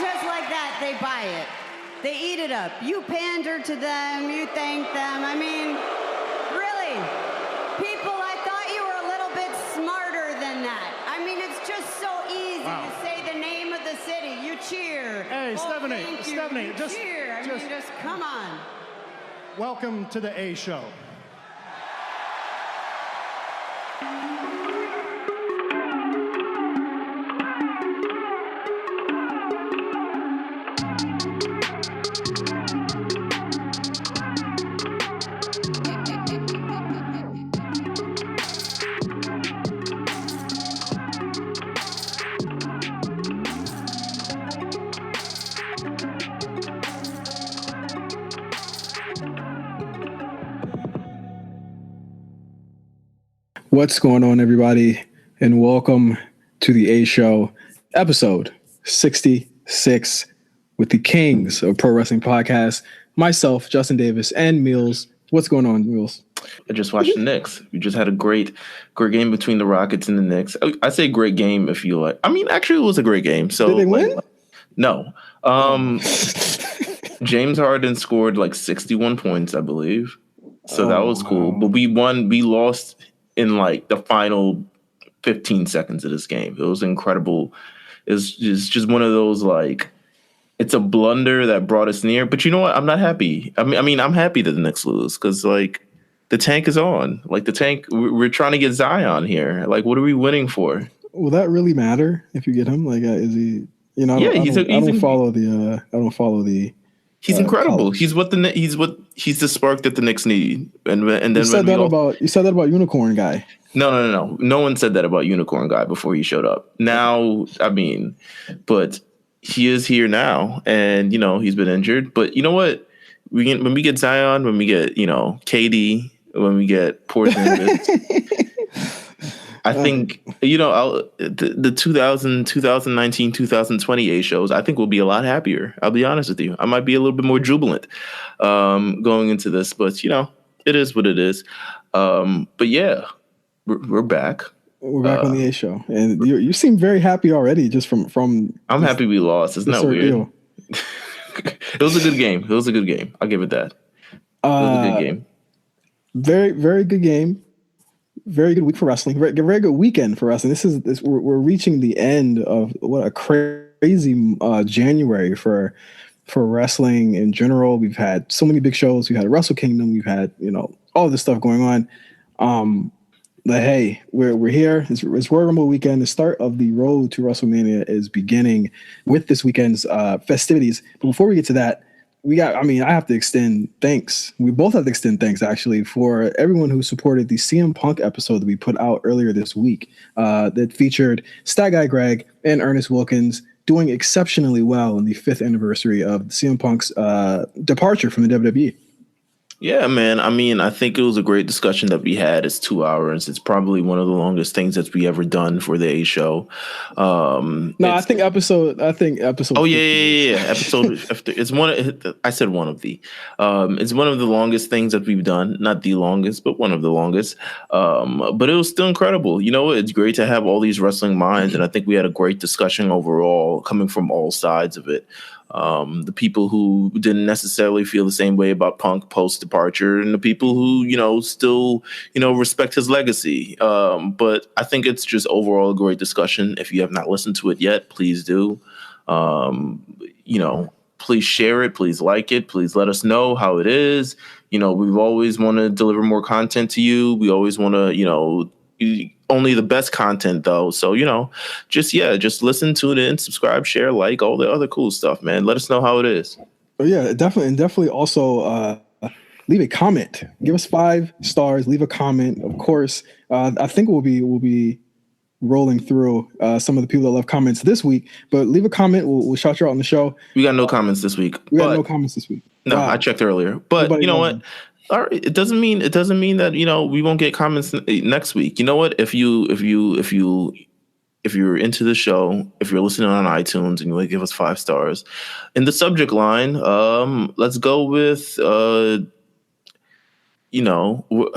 just like that, they buy it. They eat it up. You pander to them, you thank them. I mean, really, people, I thought you were a little bit smarter than that. I mean, it's just so easy to say the name of the city. You cheer. Hey, Stephanie, you cheer. I mean, just come on. Welcome to the A Show. What's going on, everybody, and welcome to the A Show, episode 66, with the Kings of Pro Wrestling Podcast, myself, Justin Davis, and Meelz. What's going on, Meelz? I just watched the Knicks. We just had a great game between the Rockets and the Knicks. I say great game if you like. I mean, actually, it was a great game. So did they win? No. James Harden scored like 61 points, I believe. So that was cool. But we lost in like the final 15 seconds of this game. It was incredible. It's just one of those, like, it's a blunder that brought us near. But you know what? I'm not happy. I mean, I'm happy that the Knicks lose because, like, the tank is on. Like, the tank, we're trying to get Zion here. Like, what are we winning for? Will that really matter if you get him? Like, is he? You know, I don't follow the. He's incredible. He's the spark that the Knicks need. And then you said that about Unicorn Guy. No. No one said that about Unicorn Guy before he showed up. Now, I mean, but he is here now, and he's been injured. But you know what? When we get Zion, when we get KD, when we get Porzingis. I think, the 2019, 2020 A shows, I think we'll be a lot happier. I'll be honest with you. I might be a little bit more jubilant going into this, but, it is what it is. But, yeah, we're back. We're back on the A show. And you seem very happy already just from I'm happy we lost. Isn't that weird? It was a good game. I'll give it that. It was a good game. Very, very good game. Very good week for wrestling. Very good weekend for wrestling. We're reaching the end of what a crazy January for wrestling in general. We've had so many big shows. We've had Wrestle Kingdom. We've had all this stuff going on. But hey, we're here. It's Royal Rumble weekend. The start of the road to WrestleMania is beginning with this weekend's festivities. But before we get to that, I have to extend thanks. We both have to extend thanks, actually, for everyone who supported the CM Punk episode that we put out earlier this week that featured Stat Guy Greg and Ernest Wilkins doing exceptionally well in the 5th anniversary of CM Punk's departure from the WWE. Yeah, man. I mean, I think it was a great discussion that we had. It's 2 hours. It's probably one of the longest things that we ever done for the A show. I think episode. Oh yeah. Episode. It's one. I said one of the. It's one of the longest things that we've done. Not the longest, but one of the longest. But it was still incredible. It's great to have all these wrestling minds, and I think we had a great discussion overall, coming from all sides of it. The people who didn't necessarily feel the same way about Punk post departure, and the people who still respect his legacy. But I think it's just overall a great discussion. If you have not listened to it yet, please do. Please share it, please like it, please let us know how it is. We've always want to deliver more content to you. We always want to only the best content, though. So, just listen to it and subscribe, share, like, all the other cool stuff, man. Let us know how it is. Oh, yeah, definitely. And definitely also leave a comment. Give us 5 stars. Leave a comment. Of course, I think we'll be rolling through some of the people that left comments this week. But leave a comment. We'll shout you out on the show. We got no comments this week. No comments this week. No, I checked earlier. But you know what? All right, it doesn't mean that we won't get comments next week. You know what? If you're into the show, if you're listening on iTunes and you want to give us 5 stars, in the subject line, let's go with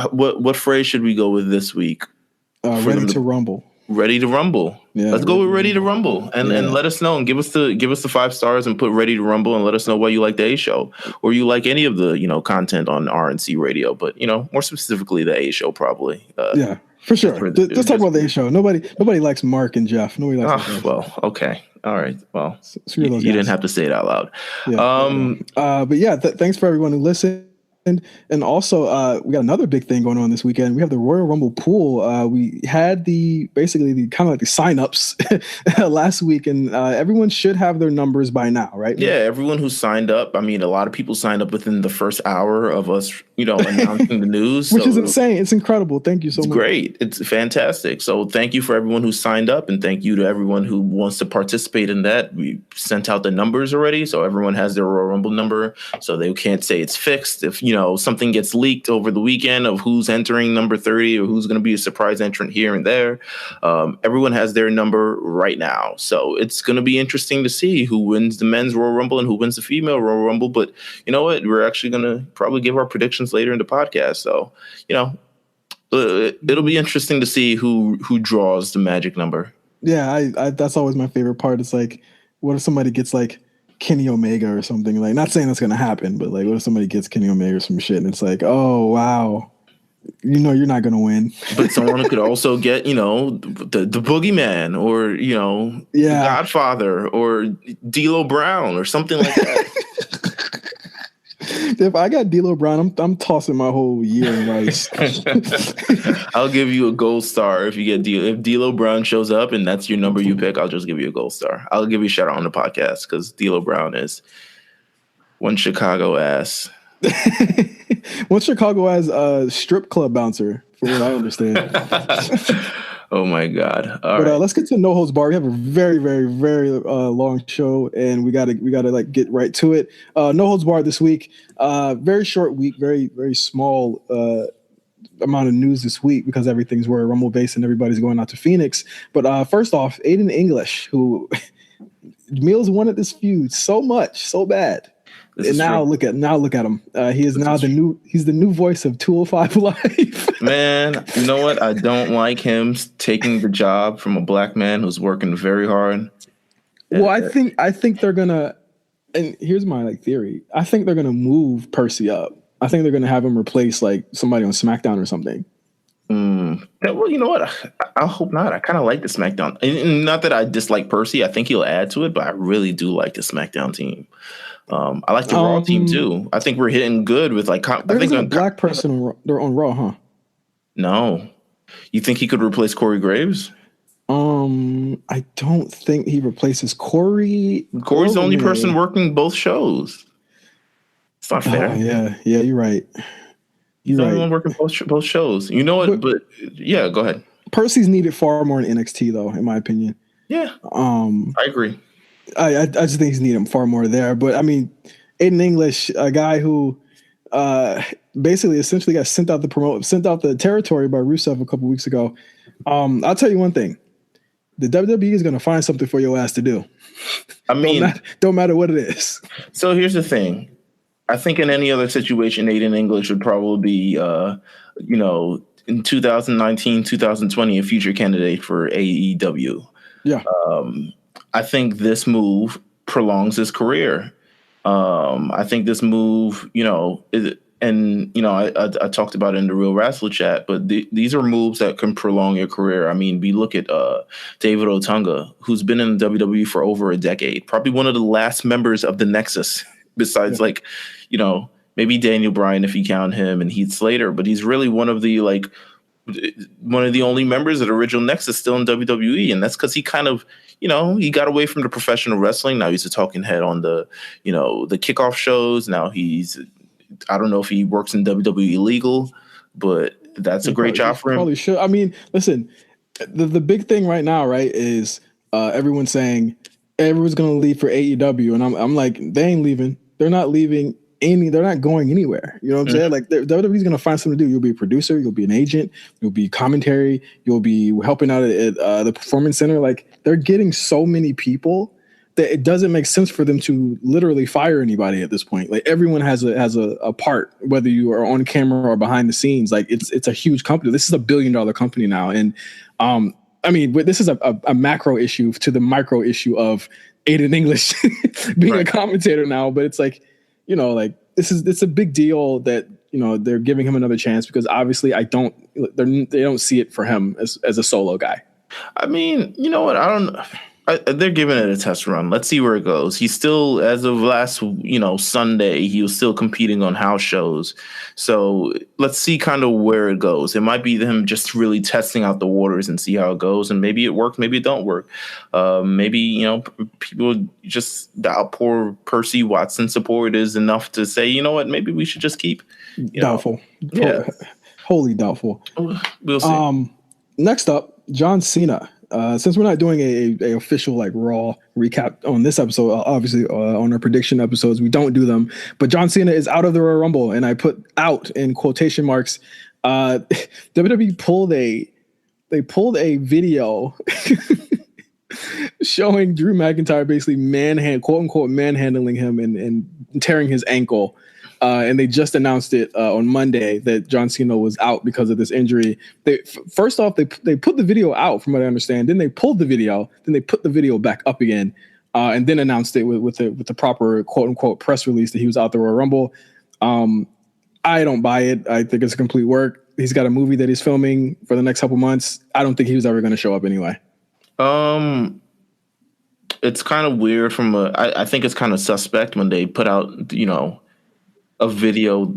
what phrase should we go with this week? Ready to rumble. Ready to Rumble. Yeah, let's go with Ready to Rumble, and let us know and give us the 5 stars and put Ready to Rumble and let us know why you like the A show or you like any of the content on RNC Radio, but more specifically the A show probably. Yeah, for sure. Let's talk about the A show. Nobody likes Mark and Jeff. Nobody likes them. Well, okay, all right. Well, you didn't have to say it out loud. Yeah. But yeah, thanks for everyone who listened. And also, we got another big thing going on this weekend. We have the Royal Rumble pool. We had the kind of like the signups last week, and everyone should have their numbers by now, right? Yeah, everyone who signed up. I mean, a lot of people signed up within the first hour of us, announcing the news, which is insane. It's incredible. Thank you so much. It's great. It's fantastic. So thank you for everyone who signed up, and thank you to everyone who wants to participate in that. We sent out the numbers already, so everyone has their Royal Rumble number, so they can't say it's fixed if something gets leaked over the weekend of who's entering number 30 or who's going to be a surprise entrant here and there. Everyone has their number right now. So it's going to be interesting to see who wins the men's Royal Rumble and who wins the female Royal Rumble. But you know what? We're actually going to probably give our predictions later in the podcast. So, it'll be interesting to see who draws the magic number. Yeah, I that's always my favorite part. It's like, what if somebody gets like Kenny Omega or something? Like, not saying that's gonna happen, but like, what if somebody gets Kenny Omega or some shit and it's like, oh wow, you're not gonna win. But someone could also get the Boogeyman or the Godfather or D'Lo Brown or something like that. If I got D'Lo Brown, I'm tossing my whole year in rice. I'll give you a gold star if you get if D'Lo Brown shows up and that's your number you pick. I'll just give you a gold star. I'll give you a shout out on the podcast because D'Lo Brown is one Chicago ass. One Chicago ass strip club bouncer, from what I understand. Oh my God! Let's get to No Holds Barred. We have a very, very, very long show, and we gotta like get right to it. No Holds Barred this week. Very short week. Very, very small amount of news this week because everything's Royal Rumble based and everybody's going out to Phoenix. But first off, Aiden English, who Meelz wanted this feud so much, so bad. And now look at him. He is now he's the new voice of 205 Live. Man, you know what? I don't like him taking the job from a black man who's working very hard. Well, I think they're gonna, and here's my theory. I think they're gonna move Percy up. I think they're gonna have him replace like somebody on SmackDown or something. Well, you know what? I hope not. I kind of like the SmackDown. And not that I dislike Percy. I think he'll add to it, but I really do like the SmackDown team. I like the Raw team too. I think we're hitting good with like. I think a black person on Raw, huh? No, you think he could replace Corey Graves? I don't think he replaces Corey. Corey's the only person working both shows. It's not fair. Yeah, you're right. He's the only one working both shows. You know what? But yeah, go ahead. Percy's needed far more in NXT though, in my opinion. Yeah. I agree. I just think he's needed far more there. But I mean, Aiden English, a guy who basically essentially got sent out the territory by Rusev a couple weeks ago. I'll tell you one thing. The WWE is going to find something for your ass to do. I mean, don't matter what it is. So here's the thing. I think in any other situation, Aiden English would probably be, in 2019, 2020, a future candidate for AEW. Yeah. I think this move prolongs his career. I think this move, I talked about it in the Real Wrestler chat, but these are moves that can prolong your career. I mean, we look at David Otunga, who's been in the WWE for over a decade, probably one of the last members of the Nexus, besides maybe Daniel Bryan if you count him and Heath Slater, but he's really one of the only members of the original Nexus still in WWE, and that's because he kind of, he got away from the professional wrestling. Now he's a talking head on the kickoff shows. Now I don't know if he works in WWE legal, but that's a great job for him. Probably should. I mean, listen, the big thing right now, right, is everyone's saying everyone's going to leave for AEW, and I'm like, they ain't leaving. They're not leaving. They're not going anywhere. You know what I'm saying? Like WWE's going to find something to do. You'll be a producer. You'll be an agent. You'll be commentary. You'll be helping out at the Performance Center. Like, they're getting so many people that it doesn't make sense for them to literally fire anybody at this point. Like, everyone has a part, whether you are on camera or behind the scenes. Like, it's a huge company. This is $1 billion company now, and I mean, but this is a macro issue to the micro issue of Aiden English being a commentator now. But it's like, like it's a big deal that, they're giving him another chance, because obviously they don't see it for him as a solo guy. I mean, you know what? I don't know. They're giving it a test run. Let's see where it goes. He's still, as of last, Sunday, he was still competing on house shows. So let's see kind of where it goes. It might be him just really testing out the waters and see how it goes. And maybe it works, maybe it don't work. Maybe, people just, the outpour Percy Watson support is enough to say, you know what, maybe we should just keep. Doubtful. Yeah. Wholly doubtful. We'll see. Next up, John Cena. Since we're not doing a official Raw recap on this episode, obviously on our prediction episodes we don't do them. But John Cena is out of the Royal Rumble, and I put "out" in quotation marks. WWE pulled a video showing Drew McIntyre basically quote unquote manhandling him and tearing his ankle. And they just announced it on Monday that John Cena was out because of this injury. First off, they put the video out, from what I understand. Then they pulled the video. Then they put the video back up again, and then announced it with the proper quote unquote press release that he was out the Royal Rumble. I don't buy it. I think it's a complete work. He's got a movie that he's filming for the next couple months. I don't think he was ever going to show up anyway. It's kind of weird. I think it's kind of suspect when they put out a video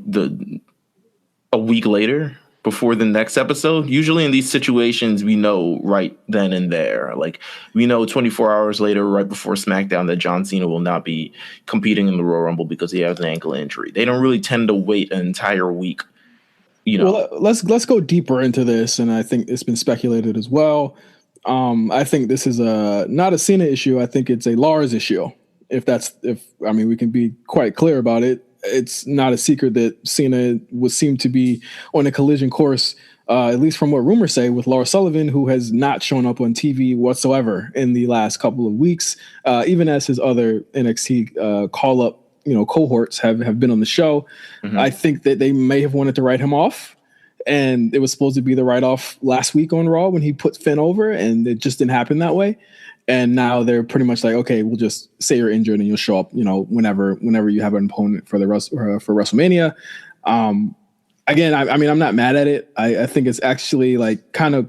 a week later before the next episode. Usually in these situations, we know right then and there. Like, we know 24 hours later, right before SmackDown, that John Cena will not be competing in the Royal Rumble because he has an ankle injury. They don't really tend to wait an entire week. Well, let's go deeper into this, and I think it's been speculated as well. I think this is not a Cena issue. I think it's a Lars issue. We can be quite clear about it. It's not a secret that Cena would seem to be on a collision course, at least from what rumors say, with Lars Sullivan, who has not shown up on TV whatsoever in the last couple of weeks, even as his other NXT call-up cohorts have been on the show. Mm-hmm. I think that they may have wanted to write him off, and it was supposed to be the write-off last week on Raw when he put Finn over, and it just didn't happen that way. And now they're pretty much like, okay, we'll just say you're injured and you'll show up, whenever you have an opponent for for WrestleMania. Again, I'm not mad at it. I think it's actually kind of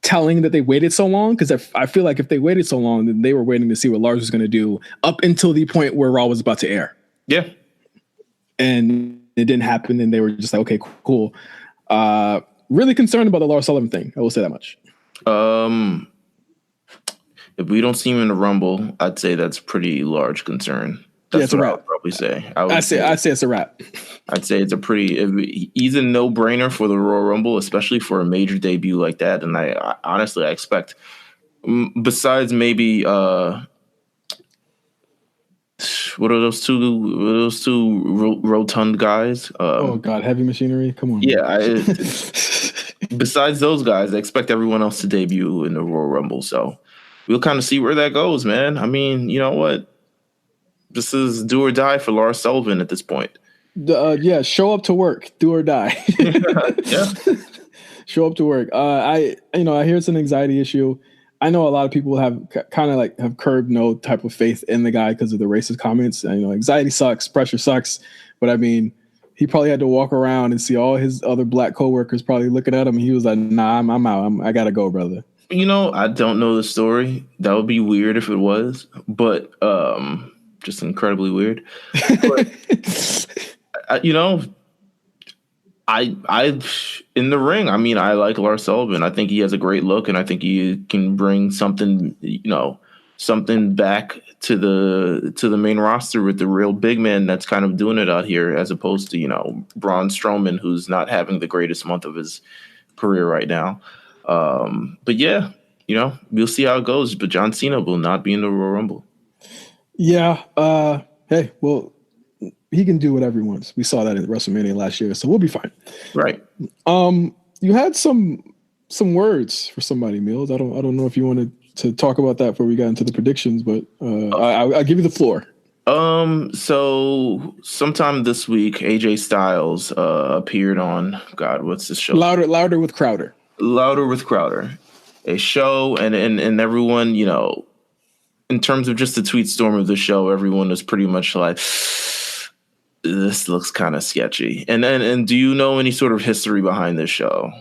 telling that they waited so long, because I feel like if they waited so long, then they were waiting to see what Lars was going to do up until the point where Raw was about to air. Yeah. And it didn't happen, and they were just like, okay, cool. Really concerned about the Lars Sullivan thing. I will say that much. If we don't see him in the Rumble, I'd say that's a pretty large concern. That's it's a wrap. I would probably say. I'd say it's a wrap. I'd say it's he's a no-brainer for the Royal Rumble, especially for a major debut like that. And I honestly expect, besides maybe what are those two rotund guys? Oh God, Heavy Machinery, come on. Yeah. Besides those guys, I expect everyone else to debut in the Royal Rumble. So we'll kind of see where that goes, man. I mean, you know what? This is do or die for Lars Sullivan at this point. Show up to work, do or die. Yeah. Show up to work. I hear it's an anxiety issue. I know a lot of people have kind of have curbed no type of faith in the guy because of the racist comments. Anxiety sucks, pressure sucks. But I mean, he probably had to walk around and see all his other black coworkers probably looking at him. And he was like, nah, I'm out. I got to go, brother. I don't know the story. That would be weird if it was, but just incredibly weird. But, I in the ring, I like Lars Sullivan. I think he has a great look, and I think he can bring something, something back to the main roster with the real big man that's kind of doing it out here, as opposed to, Braun Strowman, who's not having the greatest month of his career right now. But yeah, we'll see how it goes. But John Cena will not be in the Royal Rumble. Yeah. Hey, well, he can do whatever he wants. We saw that at WrestleMania last year, so we'll be fine. Right. You had some words for somebody, Meelz. I don't know if you wanted to talk about that before we got into the predictions, but I'll give you the floor. So sometime this week, AJ Styles appeared on what's this show? Louder with Crowder. Louder with Crowder. a show, and everyone, you know, in terms of just the tweet storm of the show, everyone was pretty much like, this looks kind of sketchy. And do you know any sort of history behind this show?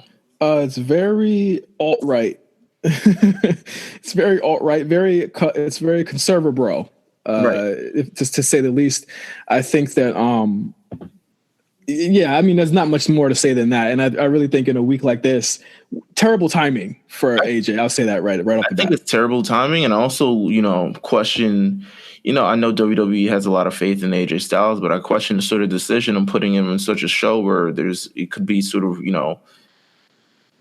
It's very alt-right. It's very alt-right, it's very conservative, bro. Right. Just to say the least. I think that yeah, I mean, there's not much more to say than that. And I really think in a week like this, terrible timing for AJ. I'll say that right off the bat. I think it's terrible timing, and also, you know, question. You know, I know WWE has a lot of faith in AJ Styles, but I question the sort of decision of putting him in such a show where it could be sort of, you know,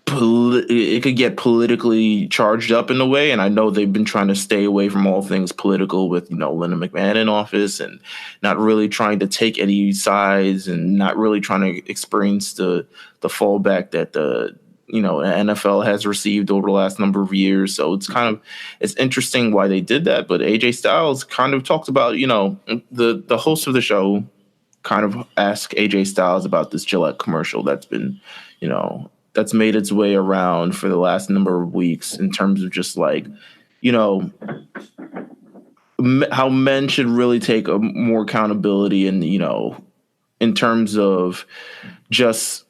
it could get politically charged up in a way. And I know they've been trying to stay away from all things political with, you know, Linda McMahon in office, and not really trying to take any sides, and not really trying to experience the fallback that the, you know, NFL has received over the last number of years. So it's interesting why they did that. But AJ Styles kind of talked about, you know, the host of the show kind of asked AJ Styles about this Gillette commercial that's been, you know, that's made its way around for the last number of weeks, in terms of just like, you know, how men should really take more accountability, and, you know, in terms of just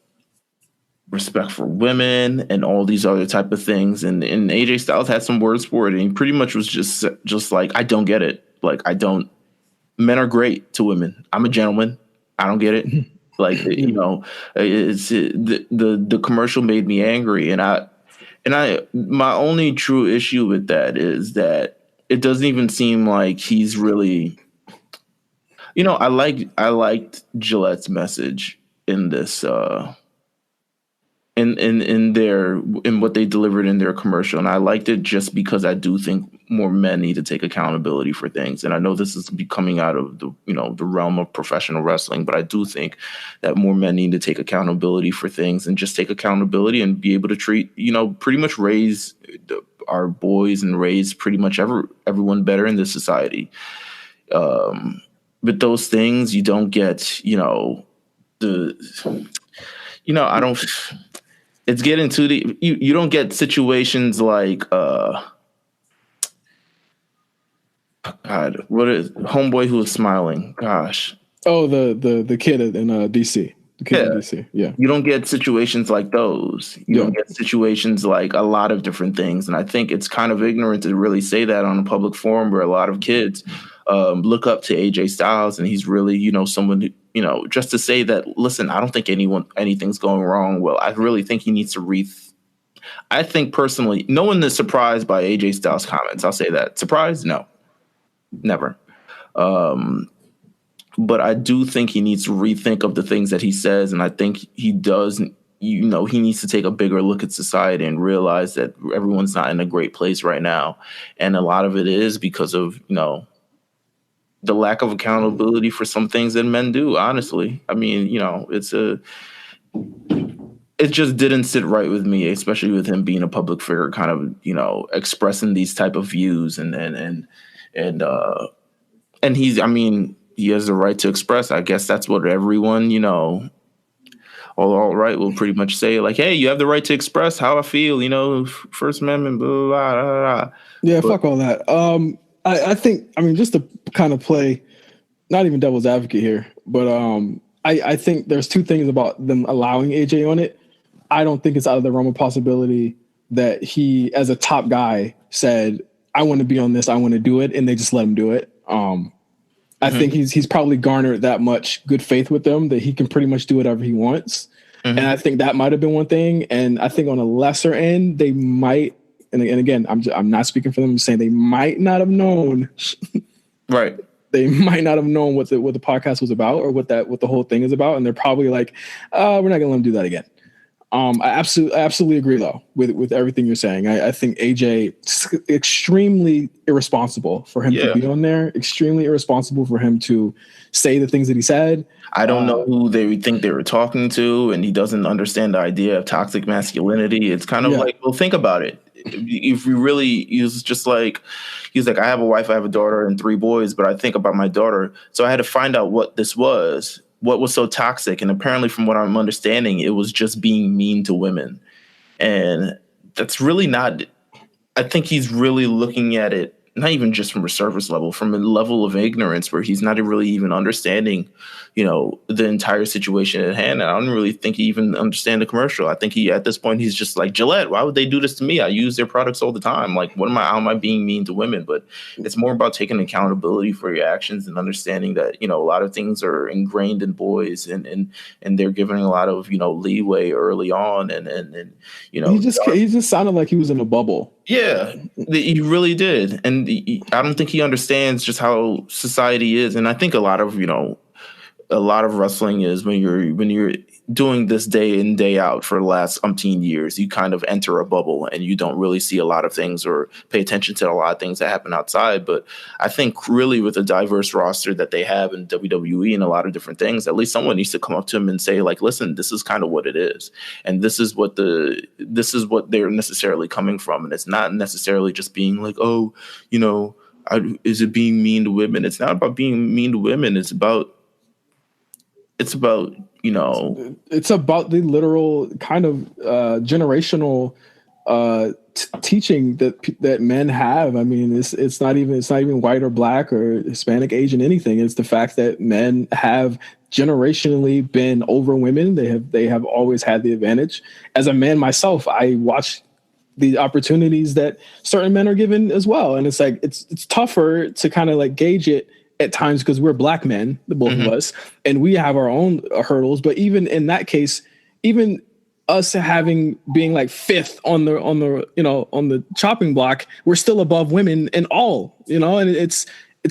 respect for women and all these other type of things. And AJ Styles had some words for it, and he pretty much was just like, I don't get it. Like, men are great to women. I'm a gentleman. I don't get it. Like, you know, the commercial made me angry, and my only true issue with that is that it doesn't even seem like he's really, you know, I liked Gillette's message in this in what they delivered in their commercial, and I liked it just because I do think more men need to take accountability for things. And I know this is coming out of the, you know, the realm of professional wrestling, but I do think that more men need to take accountability for things, and just take accountability and be able to treat, you know, pretty much raise our boys and raise pretty much everyone better in this society. But those things you don't get, you know, I don't. It's getting to you don't get situations like God, what is homeboy who was smiling? Gosh. Oh, the kid in DC. The kid in DC. Yeah. You don't get situations like those. You don't get situations like a lot of different things. And I think it's kind of ignorant to really say that on a public forum where a lot of kids look up to AJ Styles, and he's really, you know, someone who, you know, just to say that, listen, I don't think anything's going wrong. Well, I really think he needs to I think personally, no one is surprised by AJ Styles' comments. I'll say that. Surprised? No. Never. But I do think he needs to rethink of the things that he says. And I think he does, you know, he needs to take a bigger look at society and realize that everyone's not in a great place right now. And a lot of it is because of, you know, the lack of accountability for some things that men do, honestly. I mean, you know, it just didn't sit right with me, especially with him being a public figure, kind of, you know, expressing these type of views, and he's, I mean, he has the right to express. I guess that's what everyone, you know, all right, will pretty much say, like, hey, you have the right to express how I feel, you know, First Amendment, blah, blah, blah, blah. Yeah, but fuck all that. I think, I mean, just to kind of play, not even devil's advocate here, but I think there's two things about them allowing AJ on it. I don't think it's out of the realm of possibility that he, as a top guy, said, I want to be on this, I want to do it, and they just let him do it. I think he's probably garnered that much good faith with them that he can pretty much do whatever he wants. And I think that might have been one thing. And I think on a lesser end, they might, and again, I'm not speaking for them, I'm saying they might not have known. Right. They might not have known what the podcast was about, or what the whole thing is about. And they're probably like, we're not gonna let him do that again. I absolutely agree though with everything you're saying. I think AJ extremely irresponsible for him to be on there. Extremely irresponsible for him to say the things that he said. I don't know who they think they were talking to, and he doesn't understand the idea of toxic masculinity. It's kind of like, well, think about it. If you really, he's like, I have a wife, I have a daughter, and 3 boys, but I think about my daughter. So I had to find out what this was. What was so toxic? And apparently, from what I'm understanding, it was just being mean to women. And that's really not I think he's really looking at it not even just from a surface level, from a level of ignorance where he's not really even understanding, the entire situation at hand. And I don't really think he even understand the commercial. I think at this point, he's just like, Gillette, why would they do this to me? I use their products all the time. Like, how am I being mean to women? But it's more about taking accountability for your actions and understanding that, a lot of things are ingrained in boys and they're giving a lot of, leeway early on. And he just sounded like he was in a bubble. Yeah, he really did. And I don't think he understands just how society is. And I think a lot of wrestling is when you're doing this day in, day out for the last umpteen years, you kind of enter a bubble and you don't really see a lot of things or pay attention to a lot of things that happen outside. But I think really with a diverse roster that they have in WWE and a lot of different things, at least someone needs to come up to him and say, like, listen, this is kind of what it is. And this is what they're necessarily coming from. And it's not necessarily just being like, oh, is it being mean to women? It's not about being mean to women. It's about it's about the literal kind of generational teaching that men have. I mean, it's not even white or black or Hispanic, Asian, anything. It's the fact that men have generationally been over women. They have always had the advantage. As a man myself, I watch the opportunities that certain men are given as well, and it's like it's tougher to kind of like gauge it at times because we're black men, the both of us, and we have our own hurdles. But even in that case, even us being like fifth on the chopping block, we're still above women in all, and it's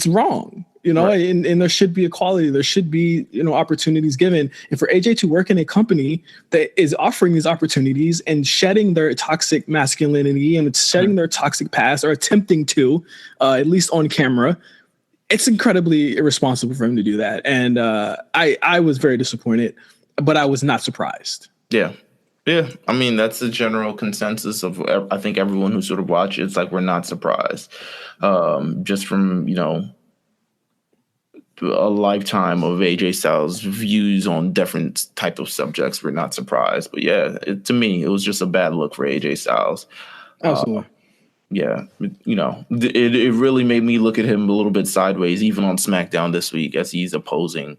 wrong, right. and there should be equality. There should be, opportunities given. And for AJ to work in a company that is offering these opportunities and shedding their toxic masculinity and shedding their toxic past, or attempting to, at least on camera, it's incredibly irresponsible for him to do that. And I was very disappointed, but I was not surprised. Yeah. Yeah. I mean, that's the general consensus of, I think, everyone who sort of watched it. It's like, we're not surprised. Just from, a lifetime of AJ Styles' views on different type of subjects, we're not surprised. But yeah, to me, it was just a bad look for AJ Styles. Absolutely. Yeah, it really made me look at him a little bit sideways, even on SmackDown this week, as he's opposing,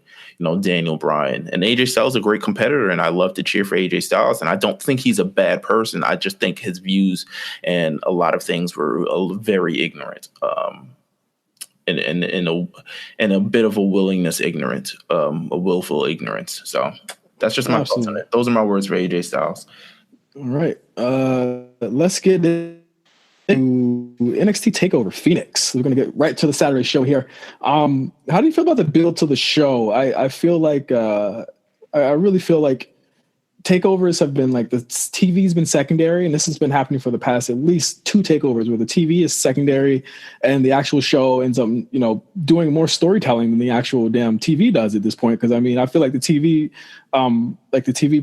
Daniel Bryan. And AJ Styles is a great competitor, and I love to cheer for AJ Styles. And I don't think he's a bad person. I just think his views and a lot of things were very ignorant, and a bit of a willingness ignorant, a willful ignorance. So that's just my thoughts on it. Those are my words for AJ Styles. All right, let's get NXT TakeOver Phoenix. We're going to get right to the Saturday show here. How do you feel about the build to the show? I feel like I really feel like takeovers have been like the TV's been secondary, and this has been happening for the past at least 2 takeovers where the TV is secondary and the actual show ends up, doing more storytelling than the actual damn TV does at this point. Because I mean, I feel like the TV,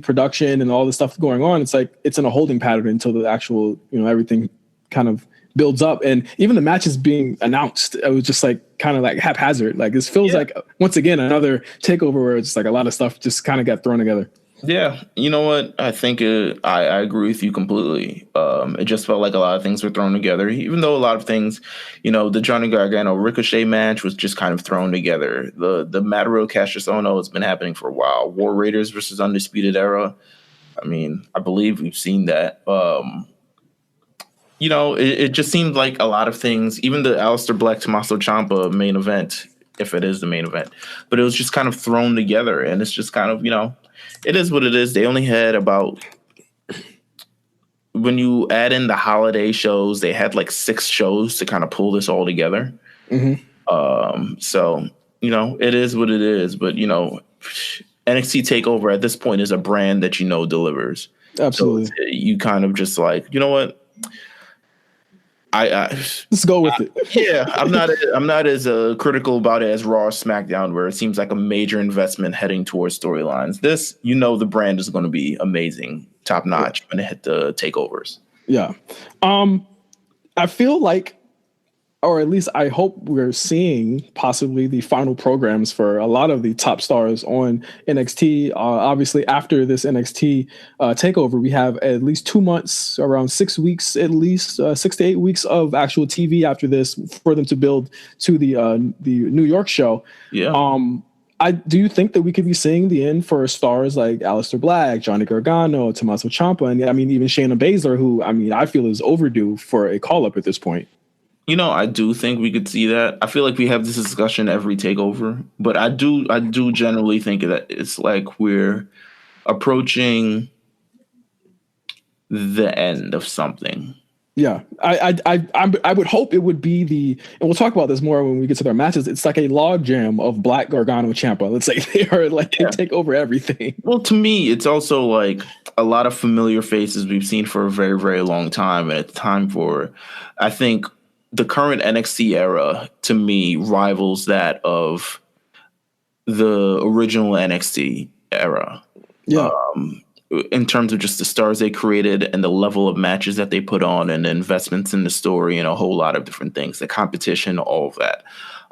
production and all the stuff going on, it's like it's in a holding pattern until the actual, everything kind of builds up. And even the matches being announced, it was just like kind of like haphazard. Like this feels like, once again, another takeover where it's like a lot of stuff just kind of got thrown together. Yeah, you know what? I think I agree with you completely. It just felt like a lot of things were thrown together, even though a lot of things, the Johnny Gargano Ricochet match was just kind of thrown together. The Matador Castristono has been happening for a while. War Raiders versus Undisputed Era. I mean, I believe we've seen that. It just seemed like a lot of things, even the Aleister Black Tommaso Ciampa main event, if it is the main event, but it was just kind of thrown together, and it's just kind of, it is what it is. They only had when you add in the holiday shows, they had like 6 shows to kind of pull this all together. So, it is what it is, but, NXT TakeOver at this point is a brand that, delivers. Absolutely. So you kind of just like, you know what? Let's go with it. Yeah, I'm not as critical about it as Raw or SmackDown, where it seems like a major investment heading towards storylines. This, the brand is going to be amazing, top notch when it hit the takeovers. Yeah, I feel like or at least I hope we're seeing possibly the final programs for a lot of the top stars on NXT. Obviously, after this NXT takeover, we have at least 2 months, around 6 weeks, at least 6 to 8 weeks of actual TV after this for them to build to the New York show. Yeah. Do you think that we could be seeing the end for stars like Aleister Black, Johnny Gargano, Tommaso Ciampa, and I mean even Shayna Baszler, who I mean I feel is overdue for a call up at this point? You know, I do think we could see that. I feel like we have this discussion every takeover, but I do generally think that it's like we're approaching the end of something. Yeah, I would hope it would be and we'll talk about this more when we get to their matches. It's like a log jam of Black, Gargano, Ciampa. Let's say they are like they take over everything. Well, to me, it's also like a lot of familiar faces we've seen for a very, very long time, and it's time for, I think, the current NXT era to me rivals that of the original NXT era. Yeah. In terms of just the stars they created and the level of matches that they put on and the investments in the story and a whole lot of different things, the competition, all of that.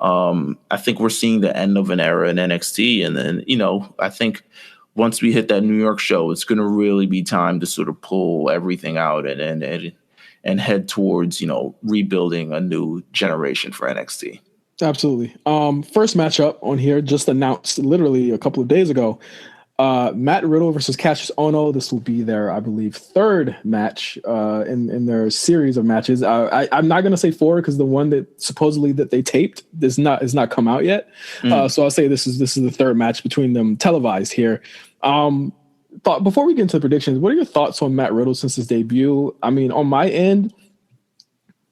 I think we're seeing the end of an era in NXT. And then, you know, I think once we hit that New York show, it's going to really be time to sort of pull everything out and head towards, you know, rebuilding a new generation for NXT. Absolutely. First matchup on here just announced literally a couple of days ago. Matt Riddle versus Cassius Ohno. This will be their, I believe, third match in their series of matches. I'm not going to say four because the one that supposedly that they taped is not come out yet. So I'll say this is the third match between them televised here. Before we get into the predictions, what are your thoughts on Matt Riddle since his debut? I mean, on my end,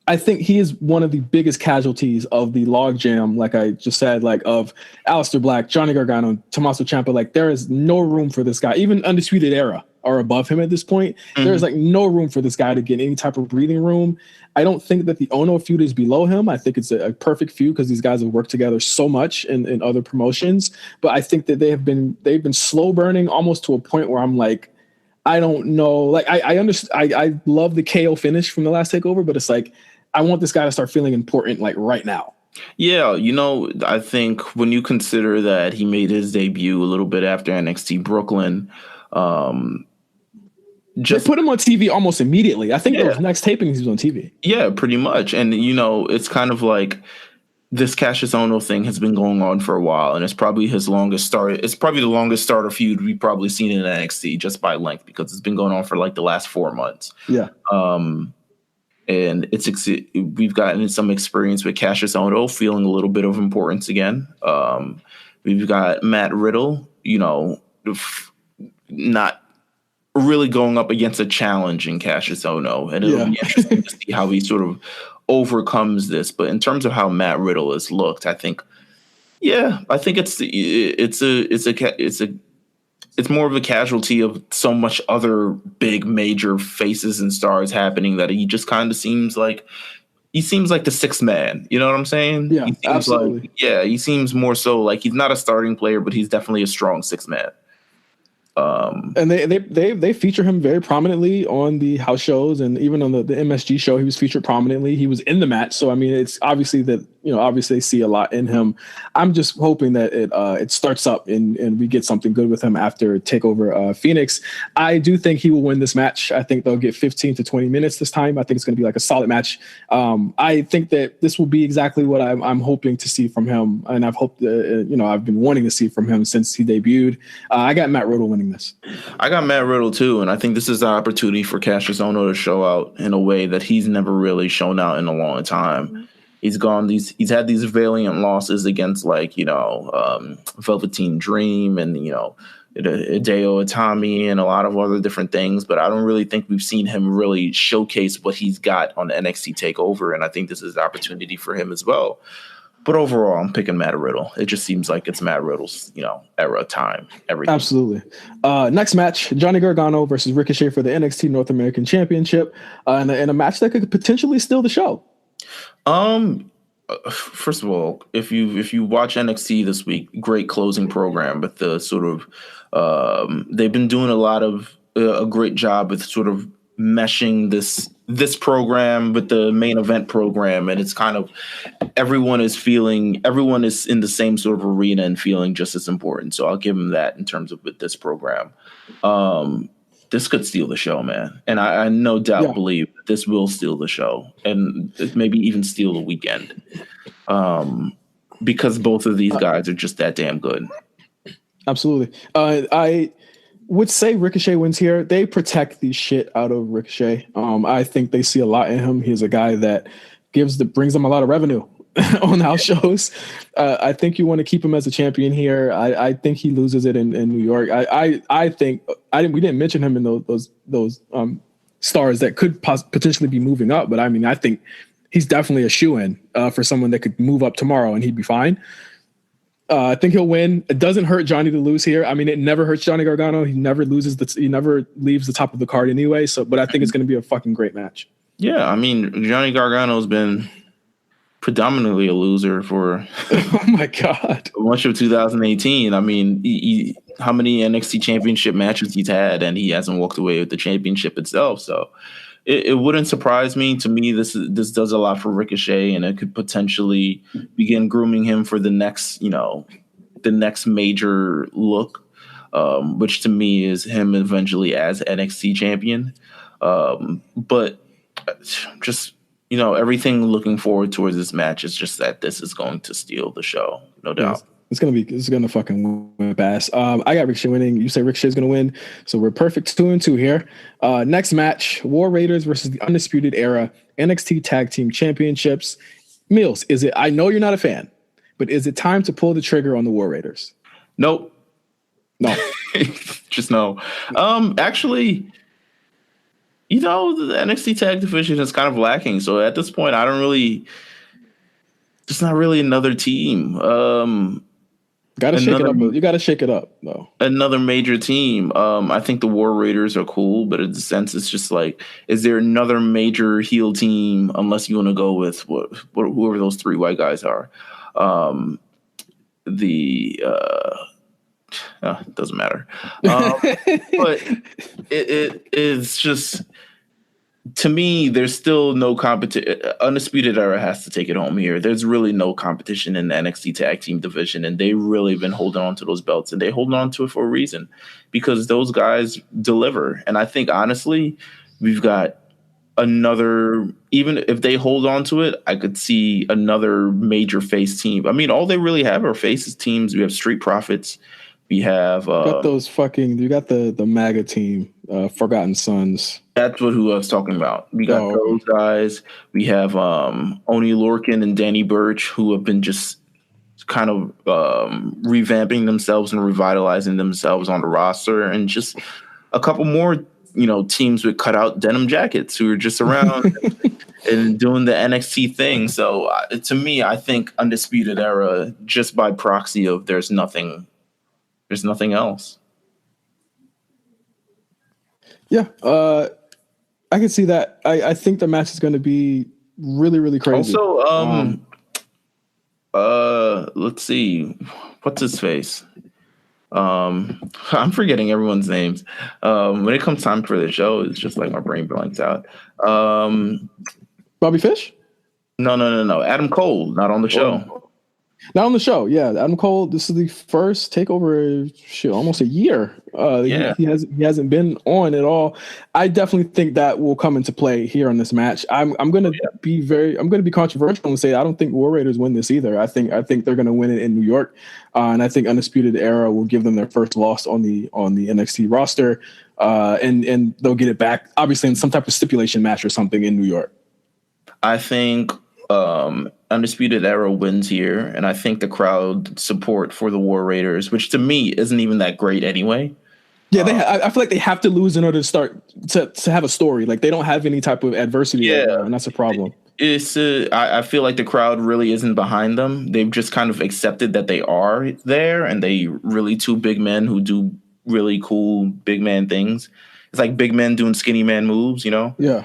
I think he is one of the biggest casualties of the logjam, like I just said, like of Aleister Black, Johnny Gargano, Tommaso Ciampa. Like there is no room for this guy, even Undisputed Era are above him at this point. There's like no room for this guy to get any type of breathing room. I don't think that the Ono feud is below him. I think it's a perfect feud because these guys have worked together so much in other promotions. But I think that they've been slow burning almost to a point where I'm like, I don't know. Like I understand. I love the KO finish from the last takeover, but it's like, I want this guy to start feeling important like right now. Yeah, you know, I think when you consider that he made his debut a little bit after NXT Brooklyn, just put him on TV almost immediately. I think those next tapings he was on TV. Yeah, pretty much. And, you know, it's kind of like this Cassius Ohno thing has been going on for a while, and it's probably his longest start. It's probably the longest starter feud we've probably seen in NXT just by length because it's been going on for like the last 4 months. Yeah. And we've gotten some experience with Cassius Ohno feeling a little bit of importance again. We've got Matt Riddle, you know, not really going up against a challenge in Cassius Ohno, and it'll be interesting to see how he sort of overcomes this. But in terms of how Matt Riddle has looked, I think it's more of a casualty of so much other big major faces and stars happening that he just kind of seems like the sixth man. You know what I'm saying? Yeah, absolutely. He seems more so like he's not a starting player, but he's definitely a strong sixth man. And they feature him very prominently on the house shows, and even on the MSG show, he was featured prominently. He was in the match, so I mean, it's obviously that obviously they see a lot in him. I'm just hoping that it starts up and we get something good with him after Takeover Phoenix. I do think he will win this match. I think they'll get 15 to 20 minutes this time. I think it's going to be like a solid match. I think that this will be exactly what I'm hoping to see from him, and I've hoped I've been wanting to see from him since he debuted. I got Matt Riddle winning this. I got Matt Riddle too, and I think this is an opportunity for Cassius Ohno to show out in a way that he's never really shown out in a long time. He's had these valiant losses against Velveteen Dream and Hideo Itami and a lot of other different things, but I don't really think we've seen him really showcase what he's got on the NXT TakeOver, and I think this is an opportunity for him as well. But overall, I'm picking Matt Riddle. It just seems like it's Matt Riddle's, era, time, everything. Absolutely. Next match, Johnny Gargano versus Ricochet for the NXT North American Championship, and a match that could potentially steal the show. First of all, if you watch NXT this week, great closing program, but the sort of they've been doing a great job with sort of meshing this this program with the main event program, and it's kind of everyone is in the same sort of arena and feeling just as important. So I'll give him that in terms of with this program. This could steal the show, man. And I no doubt believe that this will steal the show and maybe even steal the weekend. Because both of these guys are just that damn good. Absolutely. I would say Ricochet wins here. They protect the shit out of Ricochet. I think they see a lot in him. He's a guy that brings them a lot of revenue on house shows. I think you want to keep him as a champion here. I think he loses it in New York. I think we didn't mention him in those stars that could potentially be moving up, but I mean, I think he's definitely a shoo-in for someone that could move up tomorrow and he'd be fine. I think he'll win. It doesn't hurt Johnny to lose here. I mean, it never hurts Johnny Gargano. He never leaves the top of the card anyway. So, but I think it's going to be a fucking great match. Yeah, I mean, Johnny Gargano's been predominantly a loser for oh my god, much of 2018. I mean, how many NXT championship matches he's had, and he hasn't walked away with the championship itself. So it wouldn't surprise me. To me, this does a lot for Ricochet, and it could potentially begin grooming him for the next major look, which to me is him eventually as NXT champion. But just, everything looking forward towards this match is just that this is going to steal the show, no doubt. It's gonna fucking win fast. I got Ricochet winning. You say Ricochet's gonna win, so we're perfect 2-2 here. Next match: War Raiders versus the Undisputed Era NXT Tag Team Championships. Meelz, is it? I know you're not a fan, but is it time to pull the trigger on the War Raiders? Nope. No. Just no. Actually, the NXT Tag Division is kind of lacking. So at this point, there's not really another team. You gotta shake it up, though. Another major team. I think the War Raiders are cool, but in a sense, it's just like, is there another major heel team? Unless you want to go with whoever those three white guys are. It doesn't matter. But it's just, to me, there's still no competition. Undisputed Era has to take it home here. There's really no competition in the NXT Tag Team division, and they've really been holding on to those belts, and they holding on to it for a reason, because those guys deliver. And I think, honestly, we've got another, even if they hold on to it, I could see another major face team. I mean, all they really have are faces teams. We have Street Profits. We have you got the MAGA team, Forgotten Sons. That's who I was talking about. We got those guys. We have Oni Lorcan and Danny Burch, who have been just kind of revamping themselves and revitalizing themselves on the roster, and just a couple more, teams with cutout denim jackets who are just around and doing the NXT thing. So to me, I think Undisputed Era, just by proxy of there's nothing else. Yeah, I can see that. I think the match is going to be really, really crazy. Also, let's see, what's his face? I'm forgetting everyone's names. When it comes time for the show, it's just like my brain blanks out. Bobby Fish? No. Adam Cole, not on the show. Not on the show, yeah. Adam Cole, this is the first takeover, almost a year. He hasn't been on at all. I definitely think that will come into play here on this match. I'm gonna be controversial and say I don't think War Raiders win this either. I think they're gonna win it in New York, and I think Undisputed Era will give them their first loss on the NXT roster, and they'll get it back, obviously in some type of stipulation match or something in New York. I think Undisputed Era wins here, and I think the crowd support for the War Raiders, which to me isn't even that great anyway. Yeah, I feel like they have to lose in order to start to have a story. Like, they don't have any type of adversity right now, and that's a problem. I feel like the crowd really isn't behind them. They've just kind of accepted that they are there, and they really two big men who do really cool big man things. It's like big men doing skinny man moves, Yeah.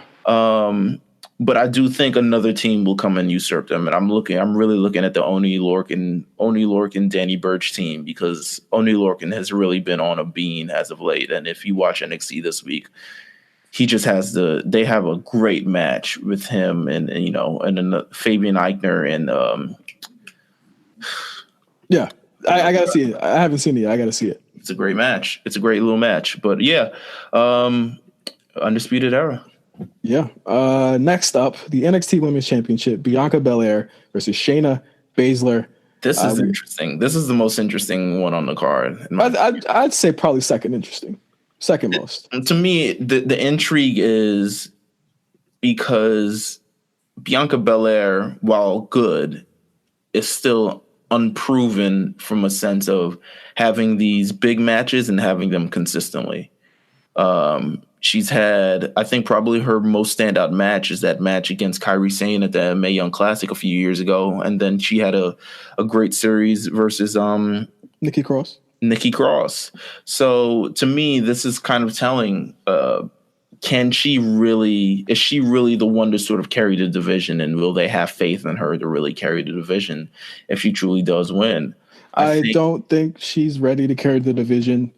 But I do think another team will come and usurp them, and I'm really looking at the Oni Lorcan, Danny Burch team, because Oni Lorcan has really been on a bean as of late. And if you watch NXT this week, he just has they have a great match with him and then Fabian Eichner and yeah. I gotta see it. I haven't seen it yet. I gotta see it. It's a great match. It's a great little match. But yeah, Undisputed Era. Yeah. Next up, the NXT Women's Championship: Bianca Belair versus Shayna Baszler. This is interesting. This is the most interesting one on the card. I'd say probably second most. To me, the intrigue is because Bianca Belair, while good, is still unproven from a sense of having these big matches and having them consistently. She's had, I think, probably her most standout match is that match against Kairi Sane at the Mae Young Classic a few years ago, and then she had a great series versus Nikki Cross. So to me, this is kind of telling. Is she really the one to sort of carry the division, and will they have faith in her to really carry the division if she truly does win? I don't think she's ready to carry the division.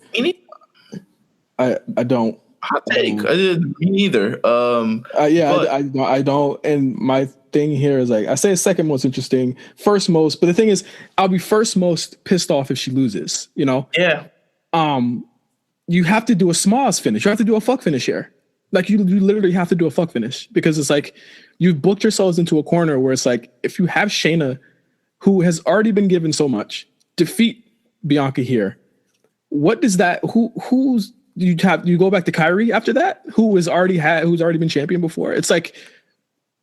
I don't. Hot take. Me neither. I don't. And my thing here is like I say, second most interesting, first most. But the thing is, I'll be first most pissed off if she loses. You know. Yeah. You have to do a smalls finish. You have to do a fuck finish here. Like you literally have to do a fuck finish because it's like you've booked yourselves into a corner where it's like if you have Shayna, who has already been given so much, defeat Bianca here. What does that? Who's you go back to Kairi after that, who's already been champion before. It's like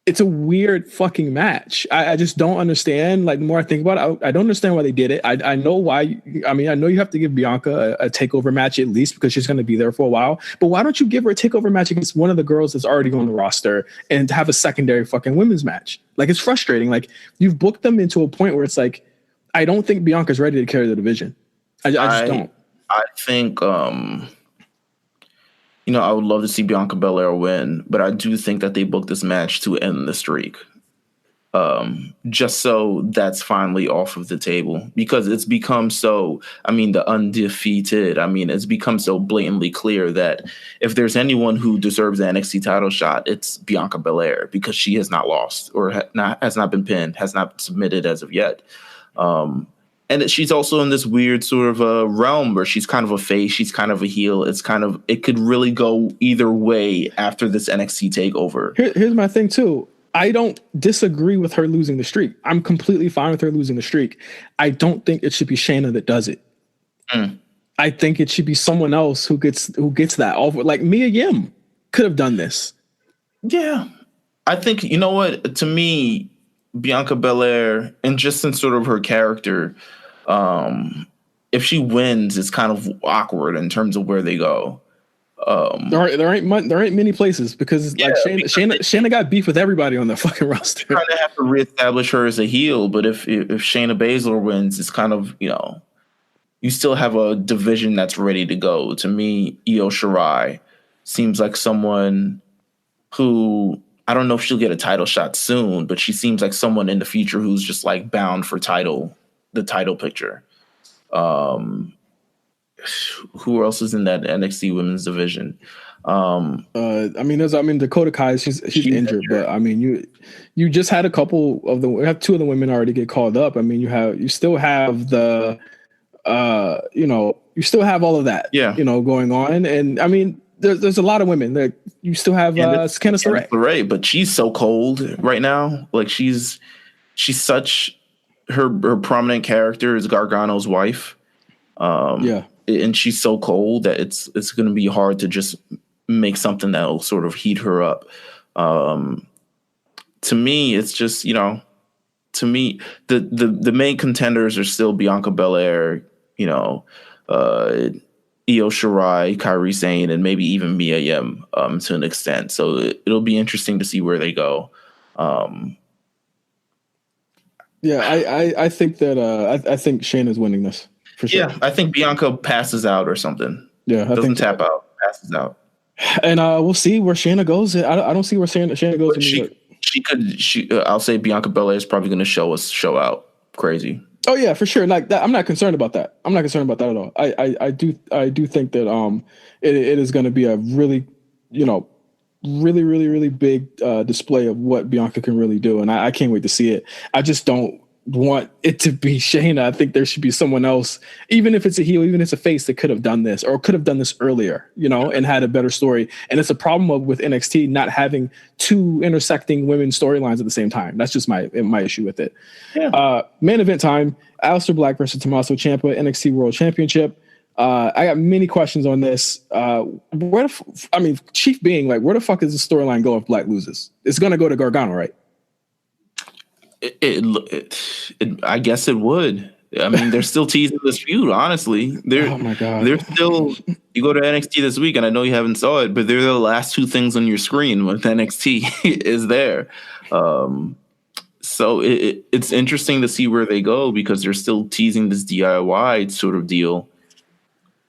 it's a weird fucking match. I just don't understand. Like the more I think about it, I don't understand why they did it. I know why. I mean, I know you have to give Bianca a takeover match at least because she's going to be there for a while. But why don't you give her a takeover match against one of the girls that's already on the roster and have a secondary fucking women's match? Like it's frustrating. Like you've booked them into a point where it's like I don't think Bianca's ready to carry the division. I just don't. I think. I would love to see Bianca Belair win, but I do think that they booked this match to end the streak. Just so that's finally off of the table because it's become so, the undefeated. It's become so blatantly clear that if there's anyone who deserves the NXT title shot, it's Bianca Belair because she has not lost or has not been pinned, has not submitted as of yet. And she's also in this weird sort of realm where she's kind of a face, she's kind of a heel. It could really go either way after this NXT takeover. Here's my thing too. I don't disagree with her losing the streak. I'm completely fine with her losing the streak. I don't think it should be Shayna that does it. I think it should be someone else who gets that over. Like Mia Yim could have done this. Yeah, I think you know what. To me, Bianca Belair, and just in sort of her character. If she wins, it's kind of awkward in terms of where they go. There ain't many places because Shayna got beef with everybody on the fucking roster. Kind of have to reestablish her as a heel, but if Shayna Baszler wins, it's kind of you still have a division that's ready to go. To me, Io Shirai seems like someone who I don't know if she'll get a title shot soon, but she seems like someone in the future who's just like bound for the title picture. Who else is in that NXT women's division? Dakota Kai, she's injured, but you just had a couple of we have two of the women already get called up. You still have the you still have all of that, going on. And there's a lot of women that you still have Candice LeRae, but she's so cold right now. Like she's such her prominent character is Gargano's wife. And she's so cold that it's going to be hard to just make something that'll sort of heat her up. To me, it's just, to me, the main contenders are still Bianca Belair, Io Shirai, Kairi Sane, and maybe even Mia Yim to an extent. So it'll be interesting to see where they go. I think that I think Shayna's winning this for sure. Yeah, I think Bianca passes out or something. Yeah, doesn't tap out, passes out. And we'll see where Shayna goes. I don't see where Shayna goes. I'll say Bianca Belair is probably going to show out crazy. Oh yeah, for sure. Like that, I'm not concerned about that. I'm not concerned about that at all. I do think that it is going to be a really really, really, really big display of what Bianca can really do, and I can't wait to see it. I just don't want it to be Shayna. I think there should be someone else, even if it's a heel, even if it's a face, that could have done this or could have done this earlier, and had a better story. And it's a problem with NXT not having two intersecting women's storylines at the same time. That's just my issue with it. Yeah. Main event time: Aleister Black versus Tommaso Ciampa, NXT World Championship. I got many questions on this. Chief being like, where the fuck is the storyline go if Black loses? It's going to go to Gargano, right? I guess it would. I mean, they're still teasing this feud, honestly. Oh my God. They're still, you go to NXT this week, and I know you haven't saw it, but they're the last two things on your screen with NXT is there. So it's interesting to see where they go because they're still teasing this DIY sort of deal.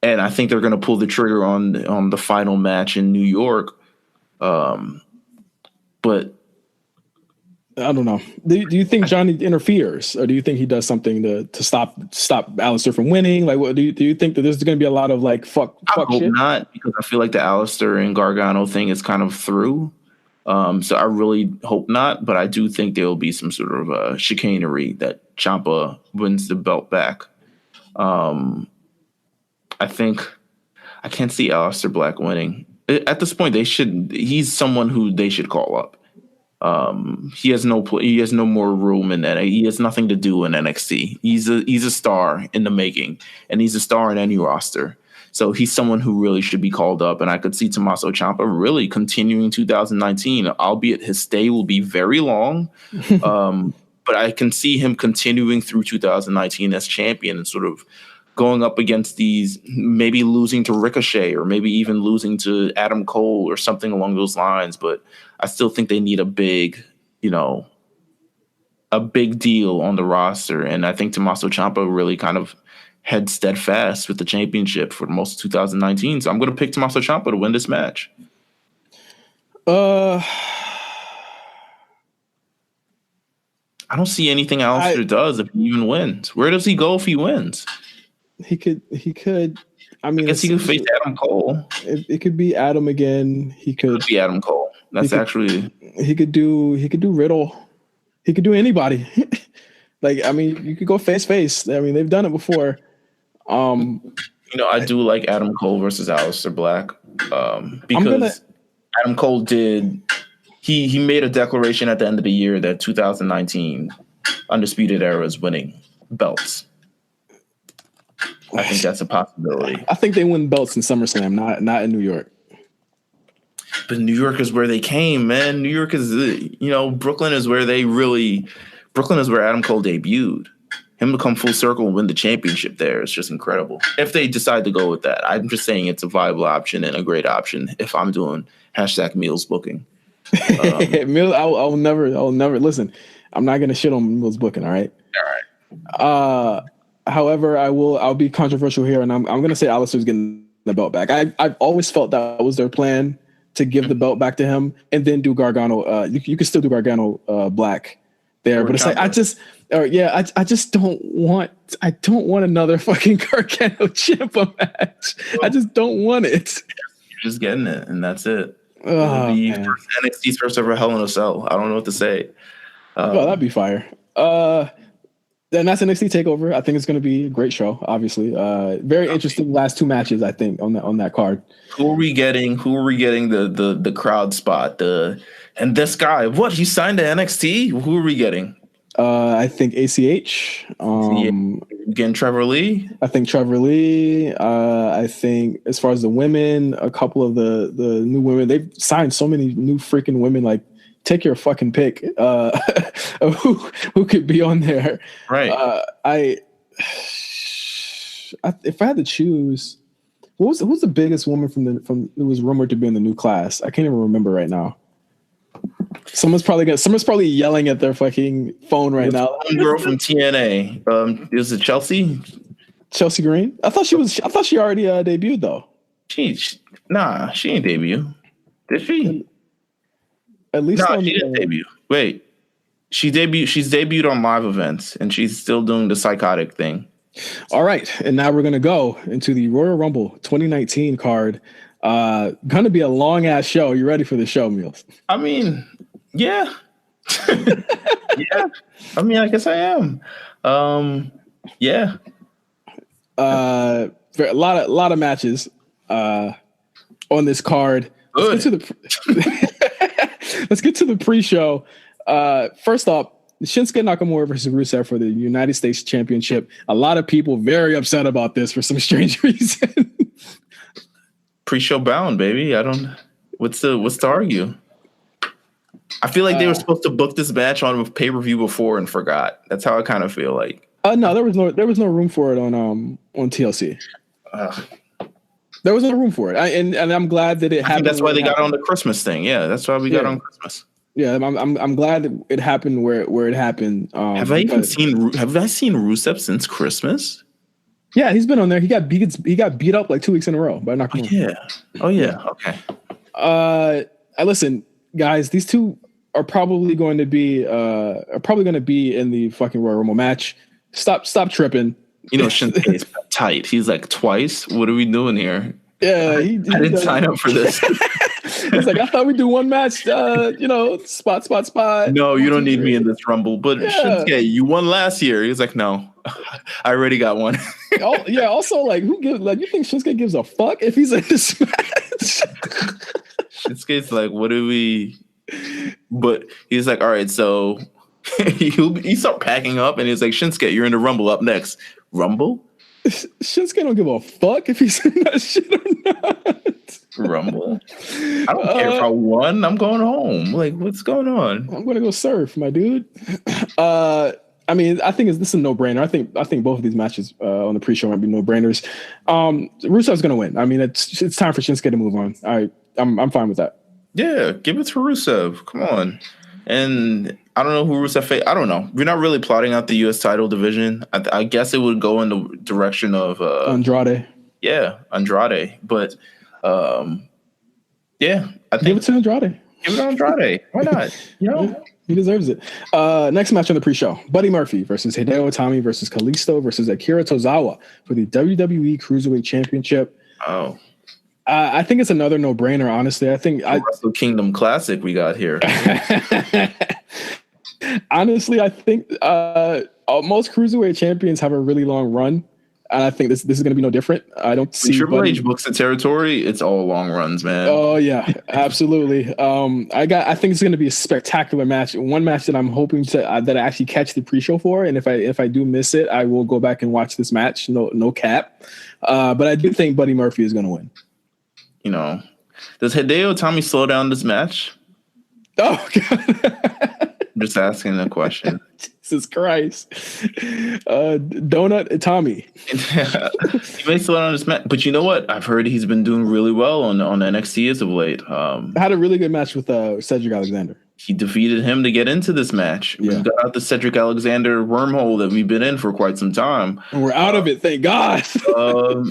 And I think they're going to pull the trigger on the final match in New York. But I don't know. Do you think Johnny interferes, or do you think he does something to stop Aleister from winning? Like, what do you think that there's going to be a lot of like fuck I hope shit? Not, because I feel like the Aleister and Gargano thing is kind of through. So I really hope not, but I do think there will be some sort of chicanery that Ciampa wins the belt back. I think I can't see Aleister Black winning. At this point, he's someone who they should call up. He has no more room in that. He has nothing to do in NXT. He's a star in the making, and he's a star in any roster. So he's someone who really should be called up. And I could see Tommaso Ciampa really continuing 2019, albeit his stay will be very long. But I can see him continuing through 2019 as champion and sort of going up against these, maybe losing to Ricochet or maybe even losing to Adam Cole or something along those lines. But I still think they need a big deal on the roster. And I think Tommaso Ciampa really kind of head steadfast with the championship for most of 2019. So I'm going to pick Tommaso Ciampa to win this match. I don't see anything Aleister does if he even wins. Where does he go if he wins? He could. I mean, I guess he could face Adam Cole. It could be Adam again. It could be Adam Cole. He could do Riddle. He could do anybody. You could go face. I mean, they've done it before. I do like Adam Cole versus Aleister Black because Adam Cole did. He made a declaration at the end of the year that 2019 Undisputed Era is winning belts. I think that's a possibility. I think they win belts in SummerSlam, not in New York. But New York is where they came, man. New York is, Brooklyn is where Brooklyn is where Adam Cole debuted. Him to come full circle and win the championship there is just incredible. If they decide to go with that, I'm just saying it's a viable option and a great option if I'm doing #Meelz booking. Meelz, I'll never listen. I'm not going to shit on Meelz booking. All right. However, I'll be controversial here, and I'm going to say Aleister's getting the belt back. I've always felt that was their plan, to give the belt back to him and then do Gargano. You can still do Gargano Black there, but it's like I just don't want another fucking Gargano Ciampa match. I just don't want it. You're just getting it, and that's it. Oh, NXT's first ever Hell in a Cell. I don't know what to say. That'd be fire. Then that's NXT TakeOver. I think it's going to be a great show. Obviously, very interesting last two matches. I think on that card. Who are we getting? The crowd spot? And this guy, what? He signed to NXT? Who are we getting? I think ACH. Getting Trevor Lee. I think Trevor Lee. I think as far as the women, a couple of the new women, they've signed so many new freaking women. Like, take your fucking pick of who could be on there. Right. If I had to choose, who's the biggest woman from who was rumored to be in the new class? I can't even remember right now. Someone's probably yelling at their fucking phone right now. One girl from TNA. Is it Chelsea? Chelsea Green? I thought she already debuted though. She ain't debut. Did she? At least she didn't debut. Wait. She's debuted on live events, and she's still doing the psychotic thing. All right, and now we're gonna go into the Royal Rumble 2019 card. Gonna be a long ass show. You ready for the show, Meelz? I mean, yeah. Yeah. I mean, I guess I am. Yeah. A lot of matches on this card. Let's get to the pre-show. First off, Shinsuke Nakamura versus Rusev for the United States Championship. A lot of people very upset about this for some strange reason. Pre-show bound, baby. What's to argue? I feel like they were supposed to book this match on pay-per-view before and forgot. That's how I kind of feel like. No, there was no room for it on TLC. There was no room for it, and I'm glad that it happened. That's why they got on the Christmas thing. Yeah, that's why we got on Christmas. Yeah, I'm glad that it happened where it happened. Have I seen Rusev since Christmas? Yeah, he's been on there. He got beat up like 2 weeks in a row by Nakamura. Oh yeah. Okay. Listen, guys, these two are probably going to be in the fucking Royal Rumble match. Stop tripping. You know, Shinsuke is tight. He's like, twice. What are we doing here? Yeah, I didn't sign up for this. He's like, I thought we'd do one match. Spot. No, you don't need me in this Rumble. But Shinsuke, you won last year. He's like, no, I already got one. Also, like, you think Shinsuke gives a fuck if he's in this match? Shinsuke's like, what do we? But he's like, all right, so he start packing up, and he's like, Shinsuke, you're in the Rumble up next. Rumble? Shinsuke don't give a fuck if he's in that shit or not. Rumble? I don't care if I won. I'm going home. Like, what's going on? I'm gonna go surf, my dude. I mean, I think this is a no-brainer. I think both of these matches on the pre-show might be no-brainers. Rusev's gonna win. I mean, it's time for Shinsuke to move on. I'm fine with that. Yeah, give it to Rusev. Come on. And I don't know who Rusev. I don't know. We're not really plotting out the U.S. title division. I guess it would go in the direction of Andrade. Yeah, Andrade. But yeah, I think give it to Andrade. Give it to Andrade. Why not? You know, he deserves it. Next match on the pre-show: Buddy Murphy versus Hideo Itami versus Kalisto versus Akira Tozawa for the WWE Cruiserweight Championship. Oh. I think it's another no-brainer, honestly. I think Wrestle Kingdom Classic we got here. Honestly, I think most cruiserweight champions have a really long run, and I think this is going to be no different. I don't see Triple H books the territory. It's all long runs, man. Oh yeah, absolutely. I think it's going to be a spectacular match. One match that I'm hoping to that I actually catch the pre-show for, and if I do miss it, I will go back and watch this match. No cap. But I do think Buddy Murphy is going to win. You know, does Hideo Itami slow down this match? Oh, God. I'm just asking a question. Jesus Christ. Donut Itami. He may slow down this match, but you know what? I've heard he's been doing really well on NXT as of late. Had a really good match with Cedric Alexander. He defeated him to get into this match. Yeah. We've got out the Cedric Alexander wormhole that we've been in for quite some time. And we're out of it, thank God.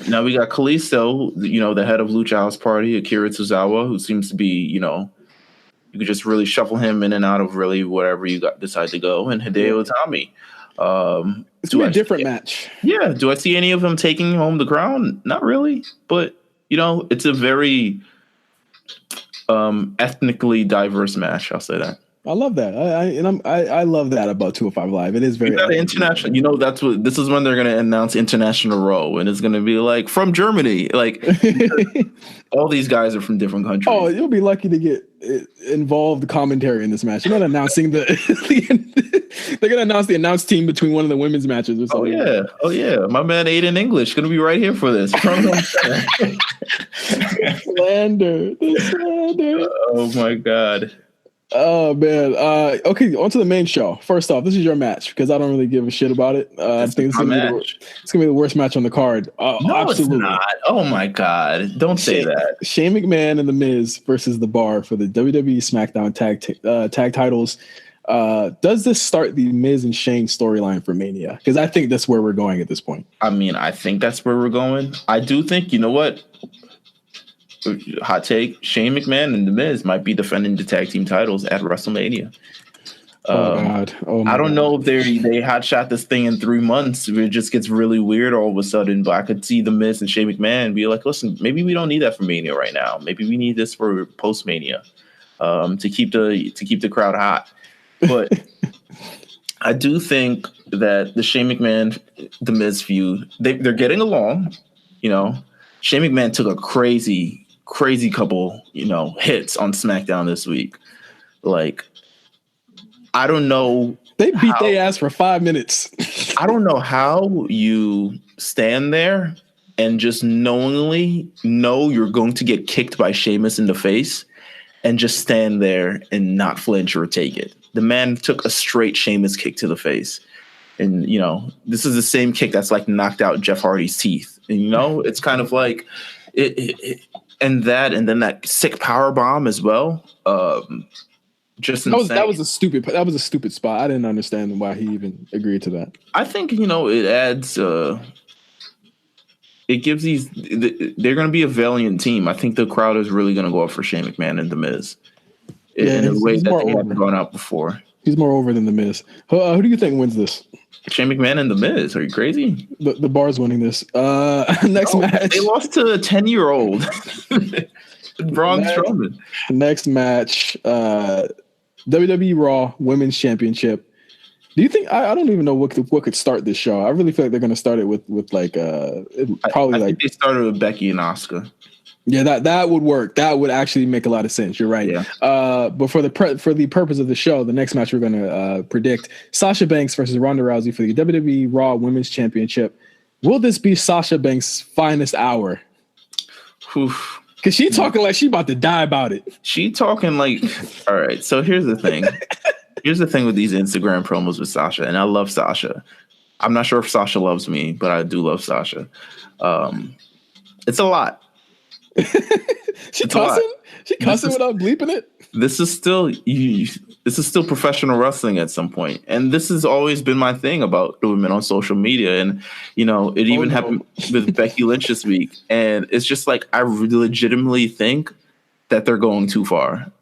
Now we got Kalisto, the head of Lucha House Party, Akira Tozawa, who seems to be, you could just really shuffle him in and out of really whatever you decide to go. And Hideo Itami. It's going to be a different match. Yeah. Do I see any of them taking home the crown? Not really. But, it's a very ethnically diverse match. I'll say that. I love that. I love that about 205 Live. It is very international. This is when they're going to announce International Row, and it's going to be like from Germany. Like all these guys are from different countries. Oh, you'll be lucky to get involved commentary in this match. You're not announcing they're going to announce the announce team between one of the women's matches or something. Oh yeah. My man Aiden English going to be right here for this. Slander. Oh my God. Oh man. Okay, on to the main show. First off, this is your match because I don't really give a shit about it. I think it's gonna be the worst match on the card. No, absolutely. It's not. Oh my God. Don't say that. Shane McMahon and The Miz versus The Bar for the WWE SmackDown tag titles. Does this start the Miz and Shane storyline for Mania? Because I think that's where we're going at this point. I mean, I think that's where we're going. I do think, you know what? Hot take, Shane McMahon and The Miz might be defending the tag team titles at WrestleMania. Oh God! Oh my I don't God. know if they hot shot this thing in 3 months. It just gets really weird all of a sudden. But I could see the Miz and Shane McMahon be like, listen, maybe we don't need that for Mania right now. Maybe we need this for post Mania, to keep the crowd hot. But I do think that the Shane McMahon, the Miz feud, they're getting along. You know, Shane McMahon took a crazy couple, hits on SmackDown this week. Like, I don't know. They beat their ass for 5 minutes. I don't know how you stand there and just knowingly know you're going to get kicked by Sheamus in the face and just stand there and not flinch or take it. The man took a straight Sheamus kick to the face. And, this is the same kick that's like knocked out Jeff Hardy's teeth. And, it's kind of like and then that sick power bomb as well. Just insane. That was a stupid spot. I didn't understand why he even agreed to that. I think it adds. It gives they're going to be a valiant team. I think the crowd is really going to go up for Shane McMahon and The Miz in a way that they haven't gone out before. He's more over than The Miz. Who do you think wins this? Shane McMahon and The Miz. Are you crazy? The Bar's winning this. Next match. They lost to a 10-year-old. Braun Strowman. Next match. WWE Raw Women's Championship. Do you think I don't even know what could start this show? I really feel like they're going to start it with like probably I think they started with Becky and Asuka. Yeah, that would work. That would actually make a lot of sense. You're right. Yeah. But for the purpose of the show, the next match we're going to predict Sasha Banks versus Ronda Rousey for the WWE Raw Women's Championship. Will this be Sasha Banks' finest hour? Because she talking like she about to die about it. She talking like, all right. So here's the thing. Here's the thing with these Instagram promos with Sasha, and I love Sasha. I'm not sure if Sasha loves me, but I do love Sasha. It's a lot. She cussing? She cussing without bleeping it? This is still professional wrestling at some point. And this has always been my thing about the women on social media. And, it even happened with Becky Lynch this week. And it's just like, I legitimately think that they're going too far.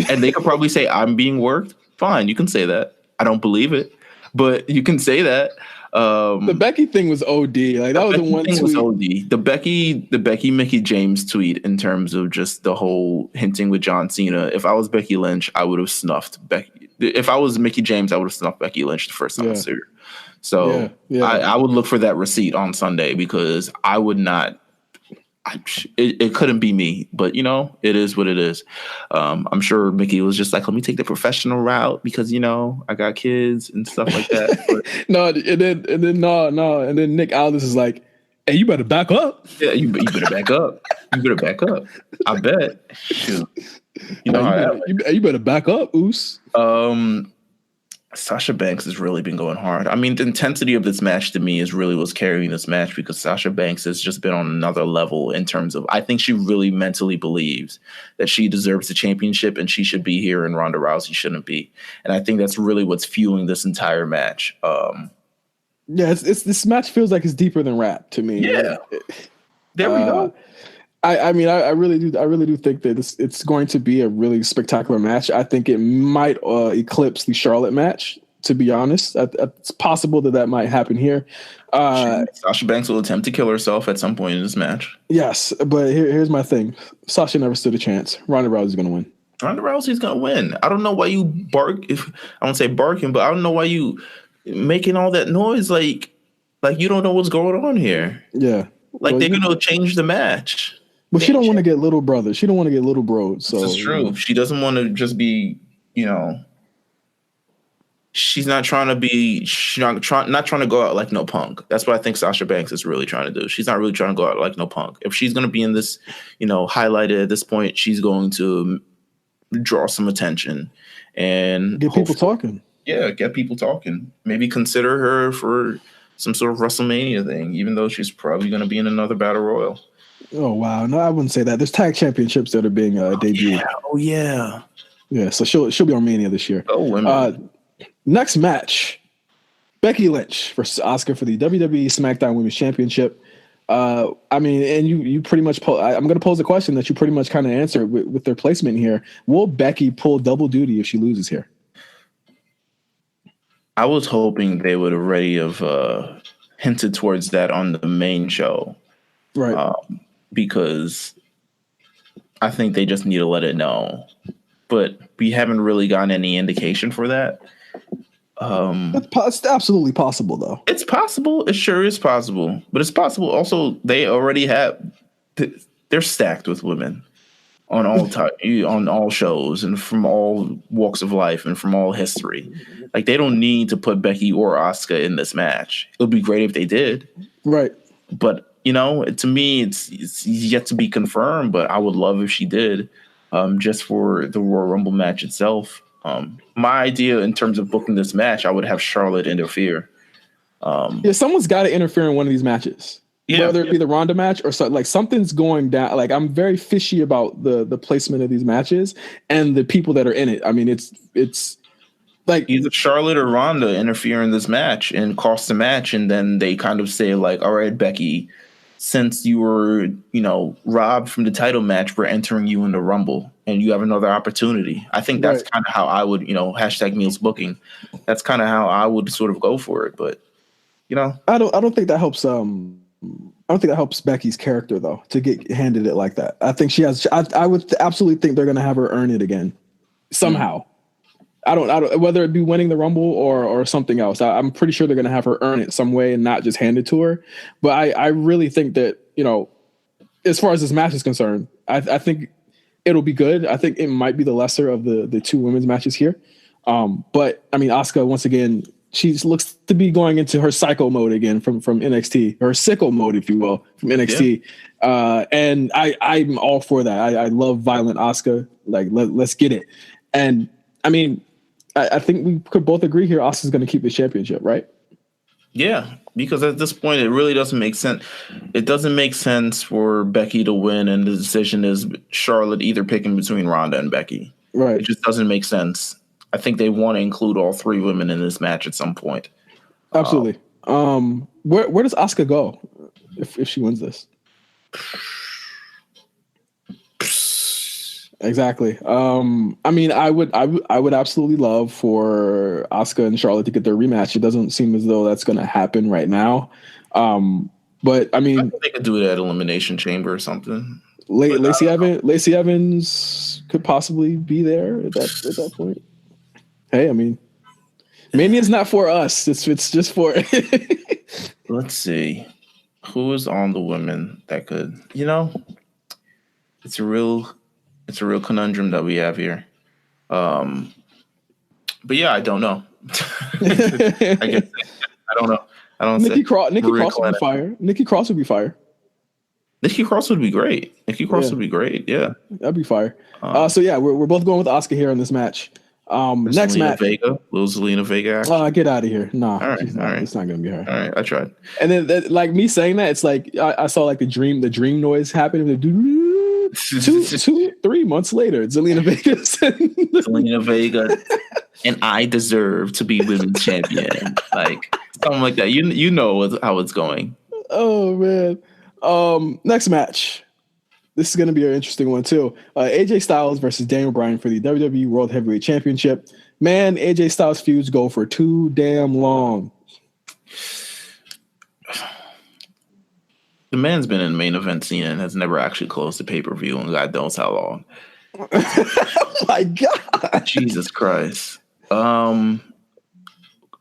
And they could probably say, I'm being worked. Fine, you can say that. I don't believe it, but you can say that. The Becky thing was OD. Like that was the one tweet. Was OD. The Becky Mickey James tweet in terms of just the whole hinting with John Cena. If I was Becky Lynch, I would have snuffed Becky. If I was Mickey James, I would have snuffed Becky Lynch the first time I saw her. So I would look for that receipt on Sunday because I would not. It couldn't be me, but it is what it is. I'm sure Mickey was just like, let me take the professional route because I got kids and stuff like that. But, and then Nick Aldis is like, hey, you better back up. Yeah, you better back up. You better back up. I bet. Shoot. You better back up, Oos. Sasha Banks has really been going hard. I mean, the intensity of this match to me is really what's carrying this match because Sasha Banks has just been on another level in terms of, I think she really mentally believes that she deserves the championship and she should be here and Ronda Rousey shouldn't be. And I think that's really what's fueling this entire match. It's this match feels like it's deeper than rap to me. Yeah. There we go. I really do think that it's going to be a really spectacular match. I think it might eclipse the Charlotte match, to be honest. It's possible that might happen here. Sasha Banks will attempt to kill herself at some point in this match. Yes, but here's my thing. Sasha never stood a chance. Ronda Rousey's going to win. Ronda Rousey's going to win. I don't know why you bark. I won't say barking, but I don't know why you making all that noise like you don't know what's going on here. Yeah. Like they're going to change the match. But she don't want to get little brother. She don't want to get little bro. So this is true. She doesn't want to just be, she's not trying to be, not trying to go out like no Punk. That's what I think Sasha Banks is really trying to do. She's not really trying to go out like no Punk. If she's going to be in this, highlighted at this point, she's going to draw some attention and get people talking. Yeah, get people talking. Maybe consider her for some sort of WrestleMania thing, even though she's probably going to be in another Battle Royal. Oh, wow. No, I wouldn't say that. There's tag championships that are being debuted. Yeah. Oh, yeah. Yeah, so she'll be on Mania this year. Oh, women. Next match, Becky Lynch versus Asuka for the WWE SmackDown Women's Championship. And you pretty much I'm going to pose a question that you pretty much kind of answered with their placement here. Will Becky pull double duty if she loses here? I was hoping they would already have hinted towards that on the main show, Right. because I think they just need to let it know. But we haven't really gotten any indication for that. It's absolutely possible, though. It's possible. It sure is possible. But it's possible also they already have. They're stacked with women on all shows and from all walks of life and from all history. Like, they don't need to put Becky or Asuka in this match. It would be great if they did. Right. But, to me, it's yet to be confirmed, but I would love if she did, just for the Royal Rumble match itself. My idea in terms of booking this match, I would have Charlotte interfere. Someone's got to interfere in one of these matches. Yeah. Whether it be the Ronda match or something's going down. Like, I'm very fishy about the placement of these matches and the people that are in it. I mean, it's like either Charlotte or Ronda interfere in this match and cost the match, and then they kind of say like, all right, Becky, since you were, robbed from the title match, we're entering you in the Rumble and you have another opportunity. I think that's kind of how I would, hashtag Meelz booking. That's kind of how I would sort of go for it. But, I don't think that helps. I don't think that helps Becky's character, though, to get handed it like that. I think she has. I would absolutely think they're going to have her earn it again somehow. I don't whether it be winning the Rumble or something else. I'm pretty sure they're going to have her earn it some way and not just hand it to her. But I really think that, as far as this match is concerned, I think it'll be good. I think it might be the lesser of the two women's matches here. But I mean, Asuka, once again, she looks to be going into her psycho mode again from NXT, or sickle mode, if you will, from NXT. Yeah. And I'm all for that. I love violent Asuka. Like, let's get it. And I mean, I think we could both agree here Asuka's going to keep the championship, right? Yeah, because at this point, it really doesn't make sense. It doesn't make sense for Becky to win, and the decision is Charlotte either picking between Ronda and Becky. Right. It just doesn't make sense. I think they want to include all three women in this match at some point. Absolutely. Where does Asuka go if she wins this? Exactly. I mean, I would absolutely love for Asuka and Charlotte to get their rematch. It doesn't seem as though that's going to happen right now. But I mean, I think they could do it at Elimination Chamber or something. Lacey Evans could possibly be there at that point. Hey, I mean, Mania's not for us. It's just for. Let's see, who is on the women that could. It's a real conundrum that we have here. But yeah, I don't know. I don't know. I don't. Nikki Cross would be fire. Nikki Cross would be fire. Nikki Cross would be great. Would be great. Yeah, that'd be fire. So yeah, we're both going with Asuka here in this match. Next match, Little Zelina Vega. Get out of here. Nah, all right. It's not gonna be her. All right, I tried. And then, like, me saying that, it's like I saw like the dream noise happen. 3 months later, Zelina Vega. Zelina Vega, and I deserve to be women's champion. Like something like that. You know how it's going. Oh man. Next match. This is going to be an interesting one too. AJ Styles versus Daniel Bryan for the WWE World Heavyweight Championship. Man, AJ Styles feuds go for too damn long. The man's been in main event scene and has never actually closed the pay-per-view in God knows how long. Oh my God. Jesus Christ. I'm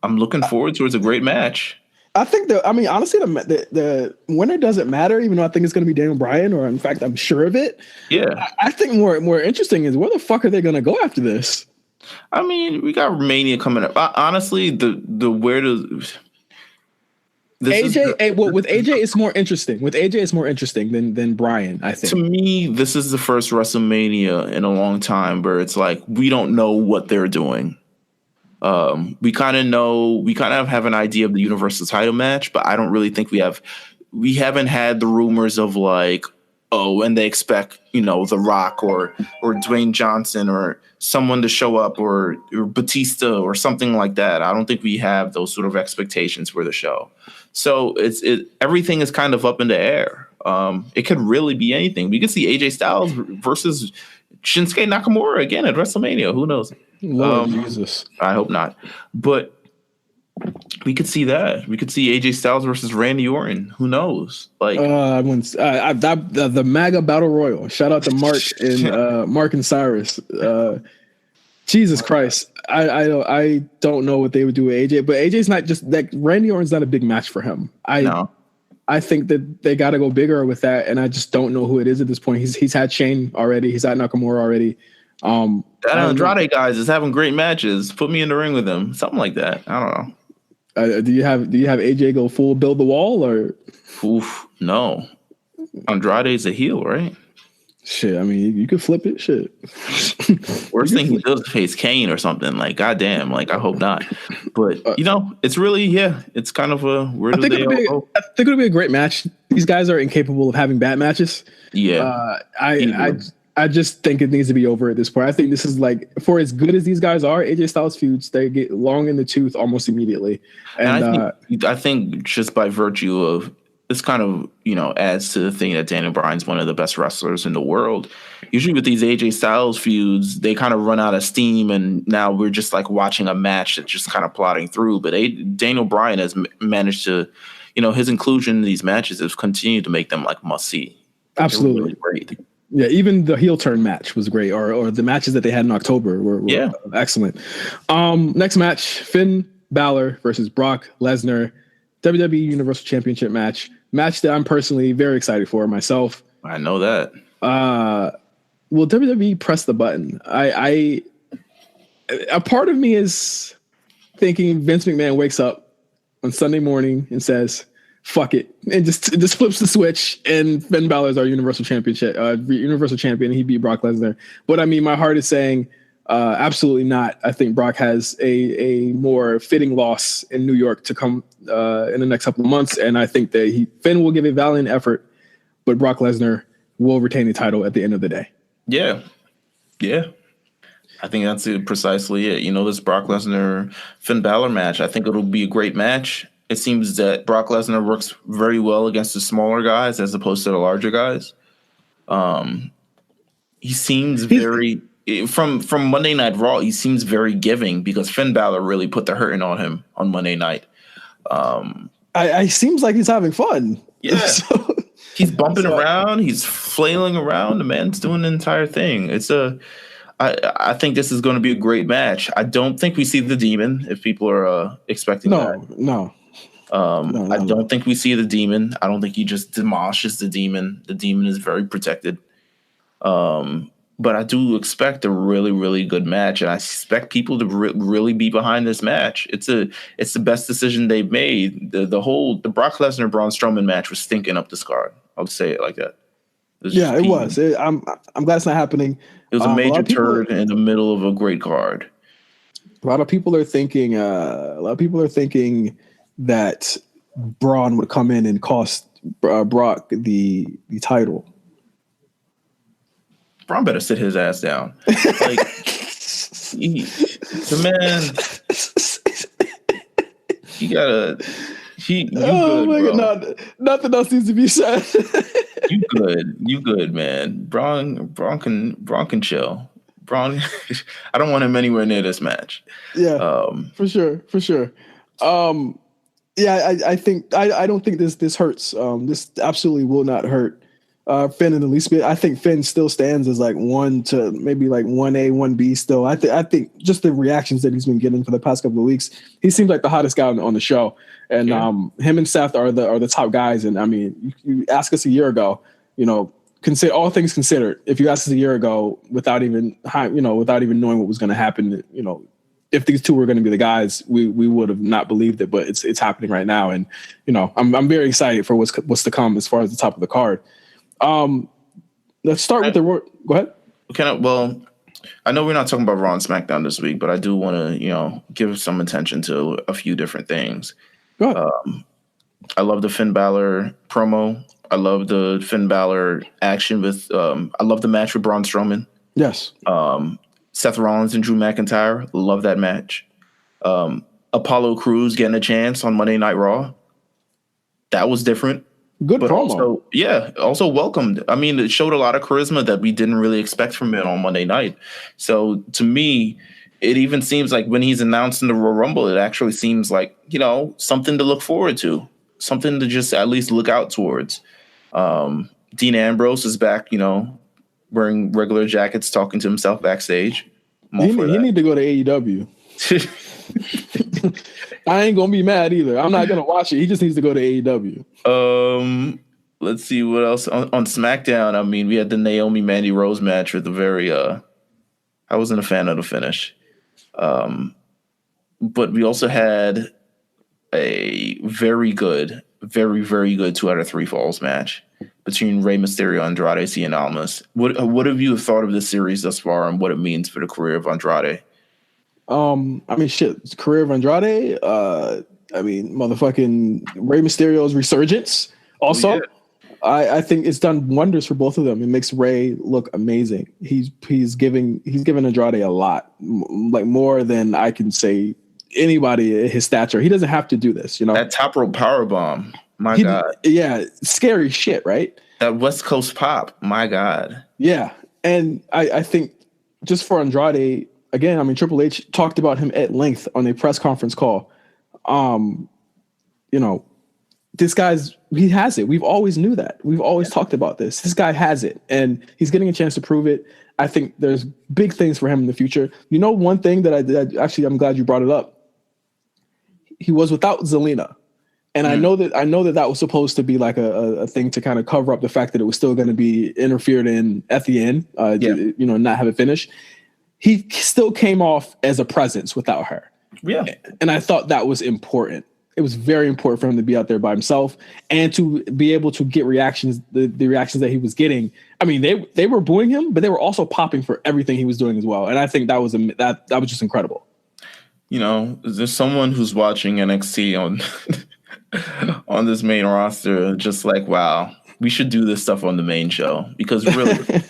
looking forward towards a great match. I think honestly, the winner doesn't matter, even though I think it's going to be Daniel Bryan, or in fact, I'm sure of it. Yeah. I think more interesting is where the fuck are they going to go after this? I mean, we got Mania coming up. Honestly, with AJ, it's more interesting. With AJ, it's more interesting than Bryan, I think. To me, this is the first WrestleMania in a long time where it's like we don't know what they're doing. We kind of have an idea of the Universal title match, but I don't really think we haven't had the rumors of like, oh, and they expect, The Rock or Dwayne Johnson or someone to show up or Batista or something like that. I don't think we have those sort of expectations for the show. So everything is kind of up in the air. It could really be anything. We could see AJ Styles versus Shinsuke Nakamura again at WrestleMania. Who knows? Lord Jesus. I hope not. But We could see that. We could see AJ Styles versus Randy Orton. Who knows? Like the MAGA Battle Royal. Shout out to Mark and Cyrus. Jesus Christ. I don't know what they would do with AJ, but AJ's not just like Randy Orton's not a big match for him. I think that they got to go bigger with that, and I just don't know who it is at this point. He's had Shane already. He's had Nakamura already. That Andrade guys is having great matches. Put me in the ring with them. Something like that. I don't know. Do you have AJ go full build the wall or? Oof, no. Andrade's a heel, right? Shit, I mean, you could flip it. Shit. Worst thing he does is face Kane or something. Like, goddamn. Like, I hope not. But it's really, it's kind of a where do they all go? I think it'll be a great match. These guys are incapable of having bad matches. Yeah. I just think it needs to be over at this point. I think this is like, for as good as these guys are, AJ Styles feuds, they get long in the tooth almost immediately. And I think just by virtue of this kind of, adds to the thing that Daniel Bryan's one of the best wrestlers in the world. Usually with these AJ Styles feuds, they kind of run out of steam, and now we're just like watching a match that's just kind of plodding through. But Daniel Bryan has managed to, his inclusion in these matches has continued to make them like must see. Absolutely. Really great. Yeah, even the heel turn match was great, or the matches that they had in October were excellent. Next match, Finn Balor versus Brock Lesnar, WWE Universal Championship match that I'm personally very excited for myself. I know that. Will WWE press the button? A part of me is thinking Vince McMahon wakes up on Sunday morning and says, fuck it, and just flips the switch, and Finn Balor is our Universal Champion, and he beat Brock Lesnar. But I mean, my heart is saying absolutely not. I think Brock has a more fitting loss in New York to come in the next couple of months, and I think that Finn will give a valiant effort, but Brock Lesnar will retain the title at the end of the day. Yeah. I think that's precisely it. This Brock Lesnar Finn Balor match, I think it'll be a great match. It seems that Brock Lesnar works very well against the smaller guys as opposed to the larger guys. He seems very from Monday Night Raw. He seems very giving because Finn Balor really put the hurting on him on Monday night. I seems like he's having fun. Yeah, so, he's bumping around. He's flailing around. The man's doing the entire thing. I think this is going to be a great match. I don't think we see the Demon if people are expecting that. No. I don't think we see the Demon. I don't think he just demolishes the Demon. The Demon is very protected. But I do expect a really, really good match, and I expect people to really be behind this match. It's the best decision they've made. The Brock Lesnar Braun Strowman match was stinking up this card. I'll say it like that. It was. I'm glad it's not happening. It was a major turd in the middle of a great card. A lot of people are thinking that Braun would come in and cost Brock the title. Braun better sit his ass down. Like the man, you gotta. Oh my God! Nothing else needs to be said. You good, man. Braun can chill. Braun, I don't want him anywhere near this match. Yeah, for sure. Yeah, I think I don't think this hurts. This absolutely will not hurt Finn in the least bit. I think Finn still stands as like 1 to maybe like 1A, 1B still. I think just the reactions that he's been getting for the past couple of weeks, he seems like the hottest guy on the show. And him and Seth are the top guys. And I mean, you ask us a year ago, consider all things considered. If you asked us a year ago without even knowing what was going to happen, if these two were going to be the guys, we would have not believed it. But it's happening right now, and I'm very excited for what's to come as far as the top of the card. Let's start with go ahead. I know we're not talking about Raw and SmackDown this week, but I do want to, give some attention to a few different things. Go ahead. I love the Finn Balor promo. I love the Finn Balor action with. I love the match with Braun Strowman. Yes. Seth Rollins and Drew McIntyre. Love that match. Apollo Crews getting a chance on Monday Night Raw. That was different. Good promo. Also welcomed. I mean, it showed a lot of charisma that we didn't really expect from it on Monday night. So to me, it even seems like when he's announced in the Royal Rumble, it actually seems like, something to look forward to, something to just at least look out towards. Dean Ambrose is back, wearing regular jackets, talking to himself backstage. He need to go to AEW. I ain't gonna be mad either. I'm not gonna watch it. He just needs to go to AEW. Let's see what else on SmackDown. I mean, we had the Naomi Mandy Rose match with the very. I wasn't a fan of the finish, but we also had a very good, very very good 2 out of 3 falls match between Rey Mysterio and Andrade Cien Almas. What have you thought of this series thus far and what it means for the career of Andrade? I mean, shit, career of Andrade. I mean, motherfucking Rey Mysterio's resurgence. Also, I think it's done wonders for both of them. It makes Rey look amazing. He's giving Andrade a lot, like more than I can say anybody his stature. He doesn't have to do this, That top rope power bomb, my God. Yeah, scary shit, right? That West Coast pop, my God. Yeah, and I think just for Andrade. Again, I mean, Triple H talked about him at length on a press conference call. This he has it. We've always knew that. We've always talked about this. This guy has it, and he's getting a chance to prove it. I think there's big things for him in the future. One thing that I'm glad you brought it up. He was without Zelina, and I know that was supposed to be like a thing to kind of cover up the fact that it was still going to be interfered in at the end. Not have it finish. He still came off as a presence without her. Yeah. And I thought that was important. It was very important for him to be out there by himself and to be able to get reactions, the reactions that he was getting. I mean, they were booing him, but they were also popping for everything he was doing as well. And I think that was just incredible. There's someone who's watching NXT on this main roster, just like, wow, we should do this stuff on the main show because really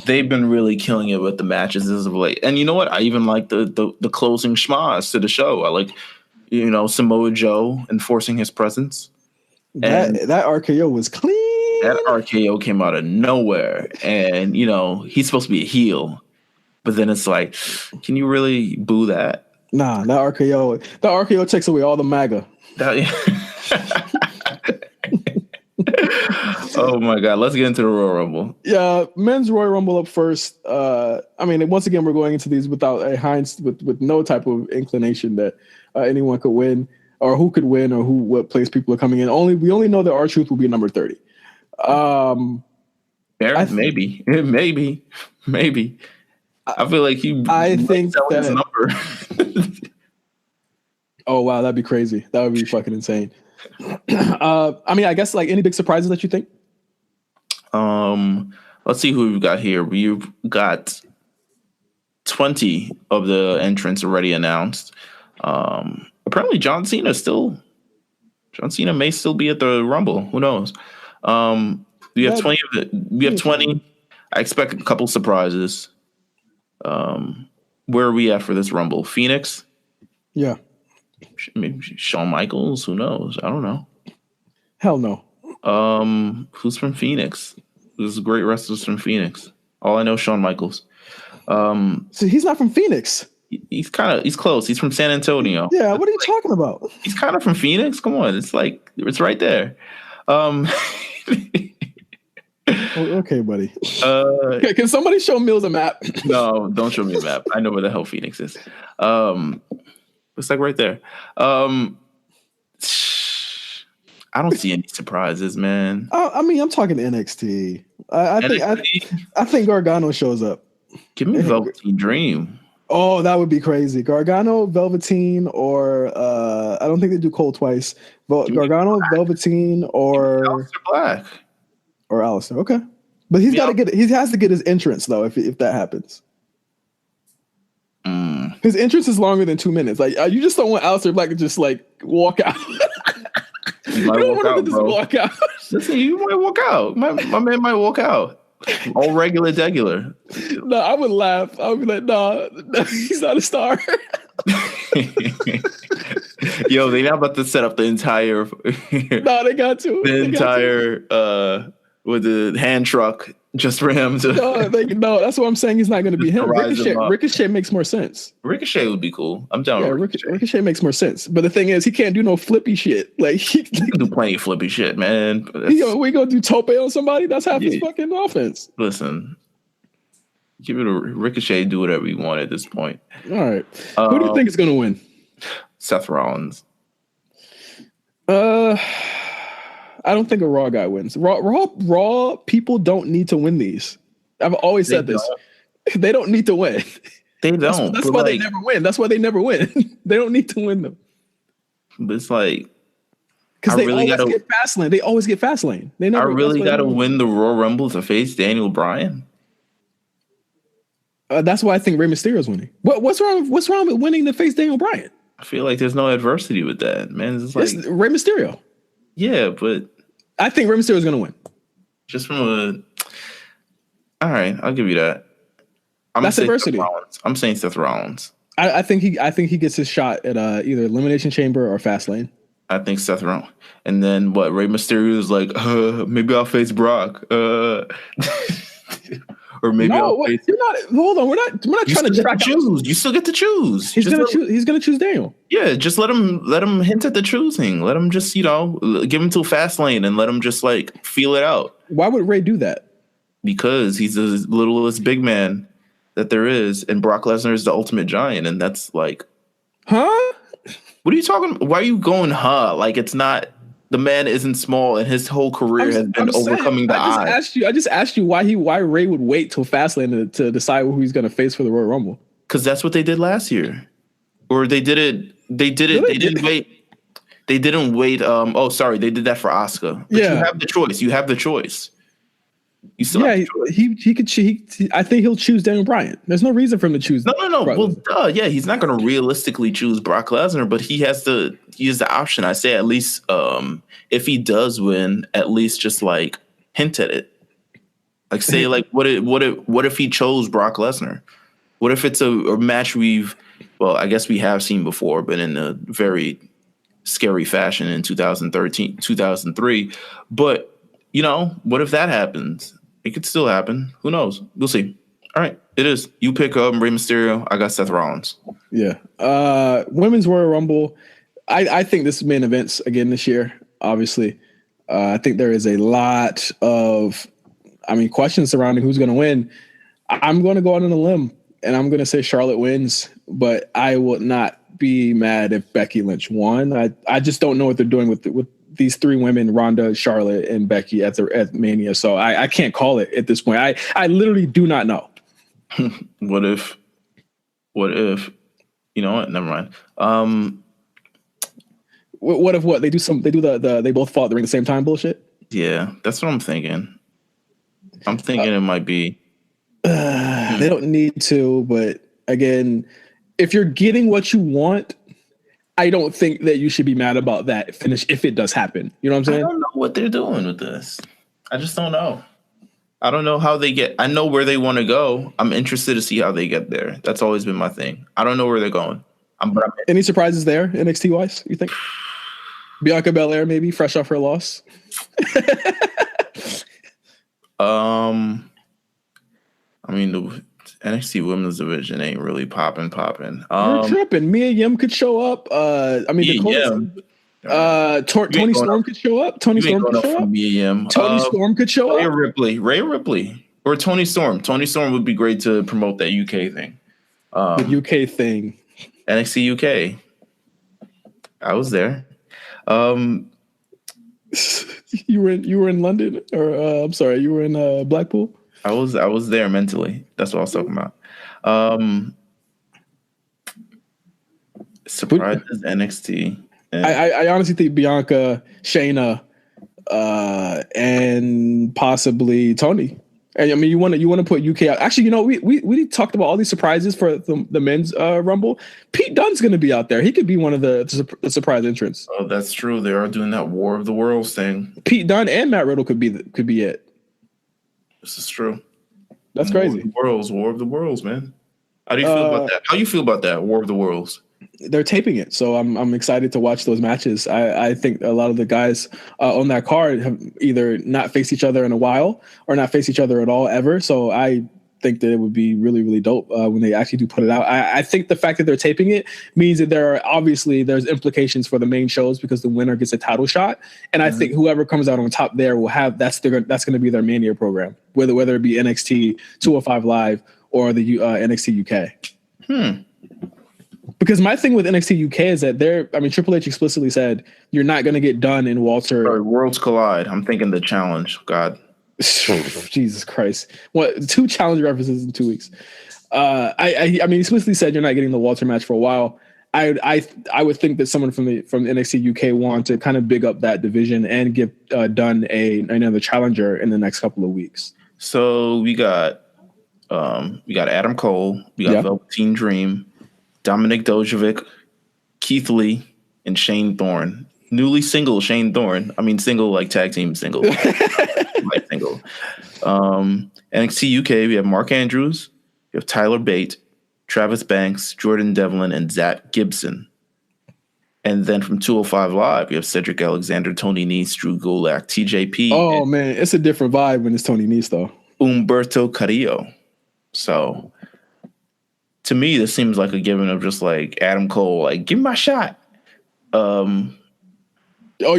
they've been really killing it with the matches as of late. And you know what? I even like the closing schmas to the show. I like, Samoa Joe enforcing his presence. That RKO was clean. That RKO came out of nowhere. And, he's supposed to be a heel. But then it's like, can you really boo that? Nah, that RKO takes away all the MAGA. Oh my God, let's get into the Royal Rumble. Yeah, men's Royal Rumble up first. I mean, once again, we're going into these without with no type of inclination that anyone could win or who could win or what place people are coming in. We only know that R-Truth will be number 30. Maybe. I feel like I think that his number. Oh wow, that'd be crazy. That would be fucking insane. I mean, I guess like any big surprises that you think? Let's see who we've got here. We've got 20 of the entrants already announced. Apparently John Cena may still be at the Rumble. Who knows? We have 20 of it. We have 20. I expect a couple surprises. Where are we at for this Rumble? Phoenix? Yeah. Maybe Shawn Michaels. Who knows? I don't know. Hell no. Who's from Phoenix? There's great wrestlers from Phoenix. All I know is Shawn Michaels. So he's not from Phoenix. He's close. He's from San Antonio. Yeah, what are you talking about? He's kind of from Phoenix. Come on, it's right there. Okay, buddy. Can somebody show Meelz a map? No, don't show me a map. I know where the hell Phoenix is. It's like right there. I don't see any surprises, man. I mean, I'm talking NXT. I think Gargano shows up. Give me Velveteen Dream. Oh, that would be crazy. Gargano, Velveteen, or I don't think they do Cole twice. But Gargano, Velveteen, or Aleister Black. Or Aleister. Okay. But he has to get his entrance though, if that happens. His entrance is longer than 2 minutes. Like you just don't want Aleister Black to just like walk out. You don't want him to just walk out. Listen, you might walk out. My man might walk out. All degular. No, I would laugh. I would be like, no, he's not a star. Yo, they're not about to set up the entire. No, they got to. With the hand truck just for him to. No, that's what I'm saying. He's not going to be him. Rise him up. Ricochet makes more sense. Ricochet would be cool. I'm down with Ricochet. Ricochet makes more sense. But the thing is, he can't do no flippy shit. Like he can do plenty of flippy shit, man. We gonna do tope on somebody? That's half his fucking offense. Listen, give it a Ricochet. Do whatever you want at this point. All right. Who do you think is going to win? Seth Rollins. I don't think a Raw guy wins. Raw people don't need to win these. I've always said this. They don't need to win. They don't. That's why they never win. That's why they never win. They don't need to win them. But it's like because they really always get fast lane. They always get fast lane. They never. I really got to win the Royal Rumble to face Daniel Bryan. That's why I think Rey Mysterio is winning. What's wrong? What's wrong with winning to face Daniel Bryan? I feel like there's no adversity with that, man. It's like Rey Mysterio. Yeah, but I think Rey Mysterio is going to win. Just from all right, I'll give you that. That's adversity. I'm saying Seth Rollins. I think he gets his shot at either Elimination Chamber or Fastlane. I think Seth Rollins. And then what? Rey Mysterio is like, maybe I'll face Brock. Or maybe I'll face. You're not. Hold on. We're not trying to track choose. You still get to choose. He's gonna choose Daniel. Yeah, just let him hint at the choosing. Let him just give him to Fastlane and let him just like feel it out. Why would Rey do that? Because he's the littlest big man that there is, and Brock Lesnar is the ultimate giant, and that's like, huh? What are you talking about? Why are you going, huh? Like it's not. The man isn't small, and his whole career has been overcoming the odds. I just asked you why Rey would wait till Fastlane to decide who he's going to face for the Royal Rumble. Because that's what they did last year, or they did it. They didn't wait. They didn't wait. Sorry, they did that for Asuka. But you have the choice. You have the choice. You still have the choice. He could. I think he'll choose Daniel Bryan. There's no reason for him to choose. No. Well, he's not going to realistically choose Brock Lesnar, but he has the option. I say at least if he does win, at least just like hint at it. Like say like what if he chose Brock Lesnar? What if it's a match I guess we have seen before, but in a very scary fashion in 2013, 2003. But what if that happens? It could still happen. Who knows? We'll see. All right, it is. You pick up Rey Mysterio. I got Seth Rollins. Yeah. Women's Royal Rumble. I think this is main events again this year. Obviously, I think there is a lot of, questions surrounding who's going to win. I'm going to go out on a limb and I'm going to say Charlotte wins, but I will not be mad if Becky Lynch won. I just don't know what they're doing with these three women, Ronda, Charlotte, and Becky at Mania. So I can't call it at this point. I literally do not know. What if, you know what? Never mind. What if what? They do they both fought during the same time bullshit? Yeah, that's what I'm thinking. I'm thinking it might be. They don't need to, but again, if you're getting what you want, I don't think that you should be mad about that finish if it does happen. You know what I'm saying? I don't know what they're doing with this. I just don't know. I don't know how they get. I know where they want to go. I'm interested to see how they get there. That's always been my thing. I don't know where they're going. Any surprises there, NXT wise? You think Bianca Belair maybe fresh off her loss? The NXT Women's Division ain't really popping. You're tripping. Mia Yim could show up. Tony Storm could show up. Tony Storm could show up. Mia Yim. Tony Storm could show up. Rhea Ripley, or Tony Storm. Tony Storm would be great to promote that UK thing. The UK thing. NXT UK. I was there. You were in London, or I'm sorry, you were in Blackpool. I was there mentally. That's what I was talking about. Surprises NXT. I honestly think Bianca, Shayna, and possibly Tony. And you want to put UK out. Actually, we talked about all these surprises for the men's Rumble. Pete Dunne's going to be out there. He could be one of the surprise entrants. Oh, that's true. They are doing that War of the Worlds thing. Pete Dunne and Matt Riddle could be it. This is true. That's crazy. War of the Worlds, man. How do you feel about that? How you feel about that War of the Worlds? They're taping it, so I'm excited to watch those matches. I think a lot of the guys on that card have either not faced each other in a while or not faced each other at all ever. So I think that it would be really, really dope when they actually do put it out. I think the fact that they're taping it means that there's implications for the main shows because the winner gets a title shot, and I think whoever comes out on top there will have that's going to be their Mania program, whether it be NXT 205 Live or the NXT UK. Because my thing with NXT UK is that Triple H explicitly said you're not going to get done in Walter. Sorry, Worlds Collide. I'm thinking the challenge. God. Jesus Christ. What, 2 challenge references in 2 weeks. He explicitly said you're not getting the Walter match for a while. I would think that someone from NXT UK want to kind of big up that division and give Dunn another challenger in the next couple of weeks. So we got Adam Cole, we got Velveteen Dream, Dominic Dojovic, Keith Lee, and Shane Thorne. Newly single Shane Thorne. I mean, single like tag team single. Like single. NXT UK, we have Mark Andrews, we have Tyler Bate, Travis Banks, Jordan Devlin, and Zach Gibson. And then from 205 Live, we have Cedric Alexander, Tony Nese, Drew Gulak, TJP. Oh, man, it's a different vibe when it's Tony Nese, though. Humberto Carrillo. So, to me, this seems like a given of just like Adam Cole, like, give me my shot. You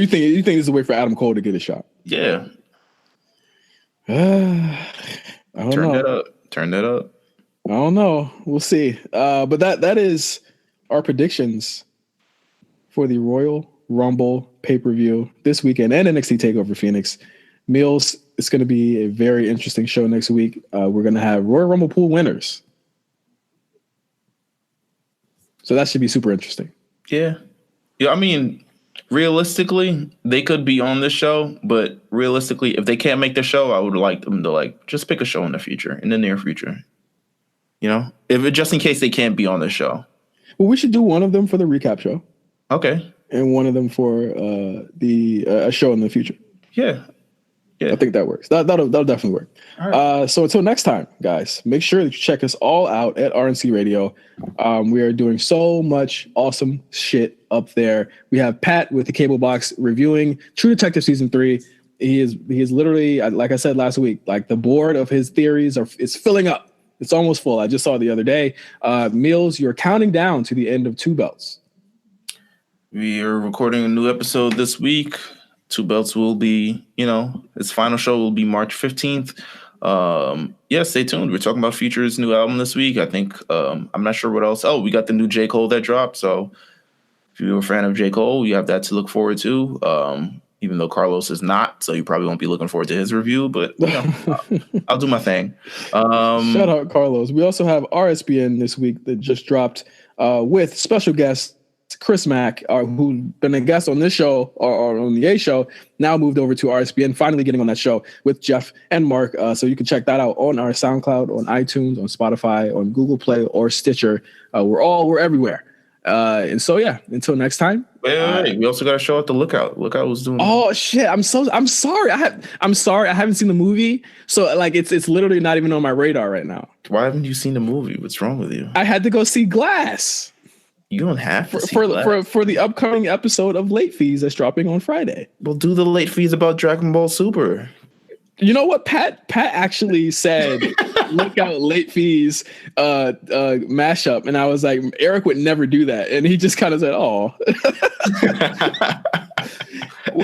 think this is a way for Adam Cole to get a shot? Yeah. I don't know. Turn that up. I don't know. We'll see. But that is our predictions for the Royal Rumble pay-per-view this weekend and NXT TakeOver Phoenix. Meelz, it's going to be a very interesting show next week. We're going to have Royal Rumble pool winners. So that should be super interesting. Yeah. I mean, realistically, they could be on this show, but realistically, if they can't make the show, I would like them to just pick a show in the near future. Just in case they can't be on the show. Well, we should do one of them for the recap show. Okay. And one of them for a show in the future. Yeah. I think that works. That'll definitely work. All right. So until next time, guys, make sure to check us all out at RNC Radio. We are doing so much awesome shit up there. We have Pat with the Cable Box reviewing True Detective Season 3. He is literally, like I said last week, like the board of his theories is filling up. It's almost full. I just saw it the other day. Meelz, you're counting down to the end of Two Belts. We are recording a new episode this week. Two Belts will be, its final show will be March 15th. Stay tuned. We're talking about Future's new album this week. I think, I'm not sure what else. Oh, we got the new J. Cole that dropped. So if you're a fan of J. Cole, you have that to look forward to. Even though Carlos is not, so you probably won't be looking forward to his review, but I'll do my thing. Shout out Carlos. We also have RSBN this week that just dropped with special guest Chris Mack, who's been a guest on this show or on the A show, now moved over to RSBN, finally getting on that show with Jeff and Mark. So you can check that out on our SoundCloud, on iTunes, on Spotify, on Google Play, or Stitcher. We're everywhere. Until next time. Wait. We also got a show at the Lookout. Lookout was doing. Oh shit! I'm sorry. I'm sorry. I haven't seen the movie, so it's literally not even on my radar right now. Why haven't you seen the movie? What's wrong with you? I had to go see Glass. You don't have to for the upcoming episode of Late Fees that's dropping on Friday. Well, do the Late Fees about Dragon Ball Super. You know what? Pat actually said, look out Late Fees mashup. And I was like, Eric would never do that. And he just kind of said, oh.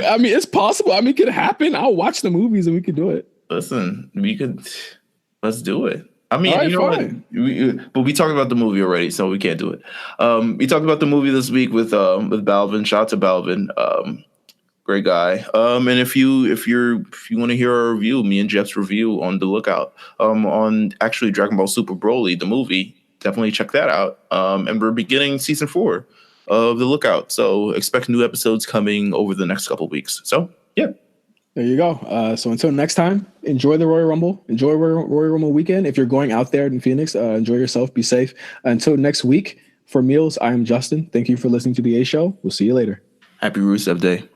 I mean, it's possible. I mean, it could happen. I'll watch the movies and we could do it. Listen, let's do it. I mean, right, you know what? But we talked about the movie already, so we can't do it. We talked about the movie this week with Balvin. Shout out to Balvin. Great guy. And if you want to hear our review, me and Jeff's review on The Lookout, on actually Dragon Ball Super Broly, the movie, definitely check that out. And we're beginning season 4 of The Lookout. So expect new episodes coming over the next couple of weeks. So yeah. There you go. So until next time, enjoy the Royal Rumble. Enjoy Royal Rumble weekend. If you're going out there in Phoenix, enjoy yourself. Be safe. Until next week, for Meelz, I am Justin. Thank you for listening to the A Show. We'll see you later. Happy Rusev Day.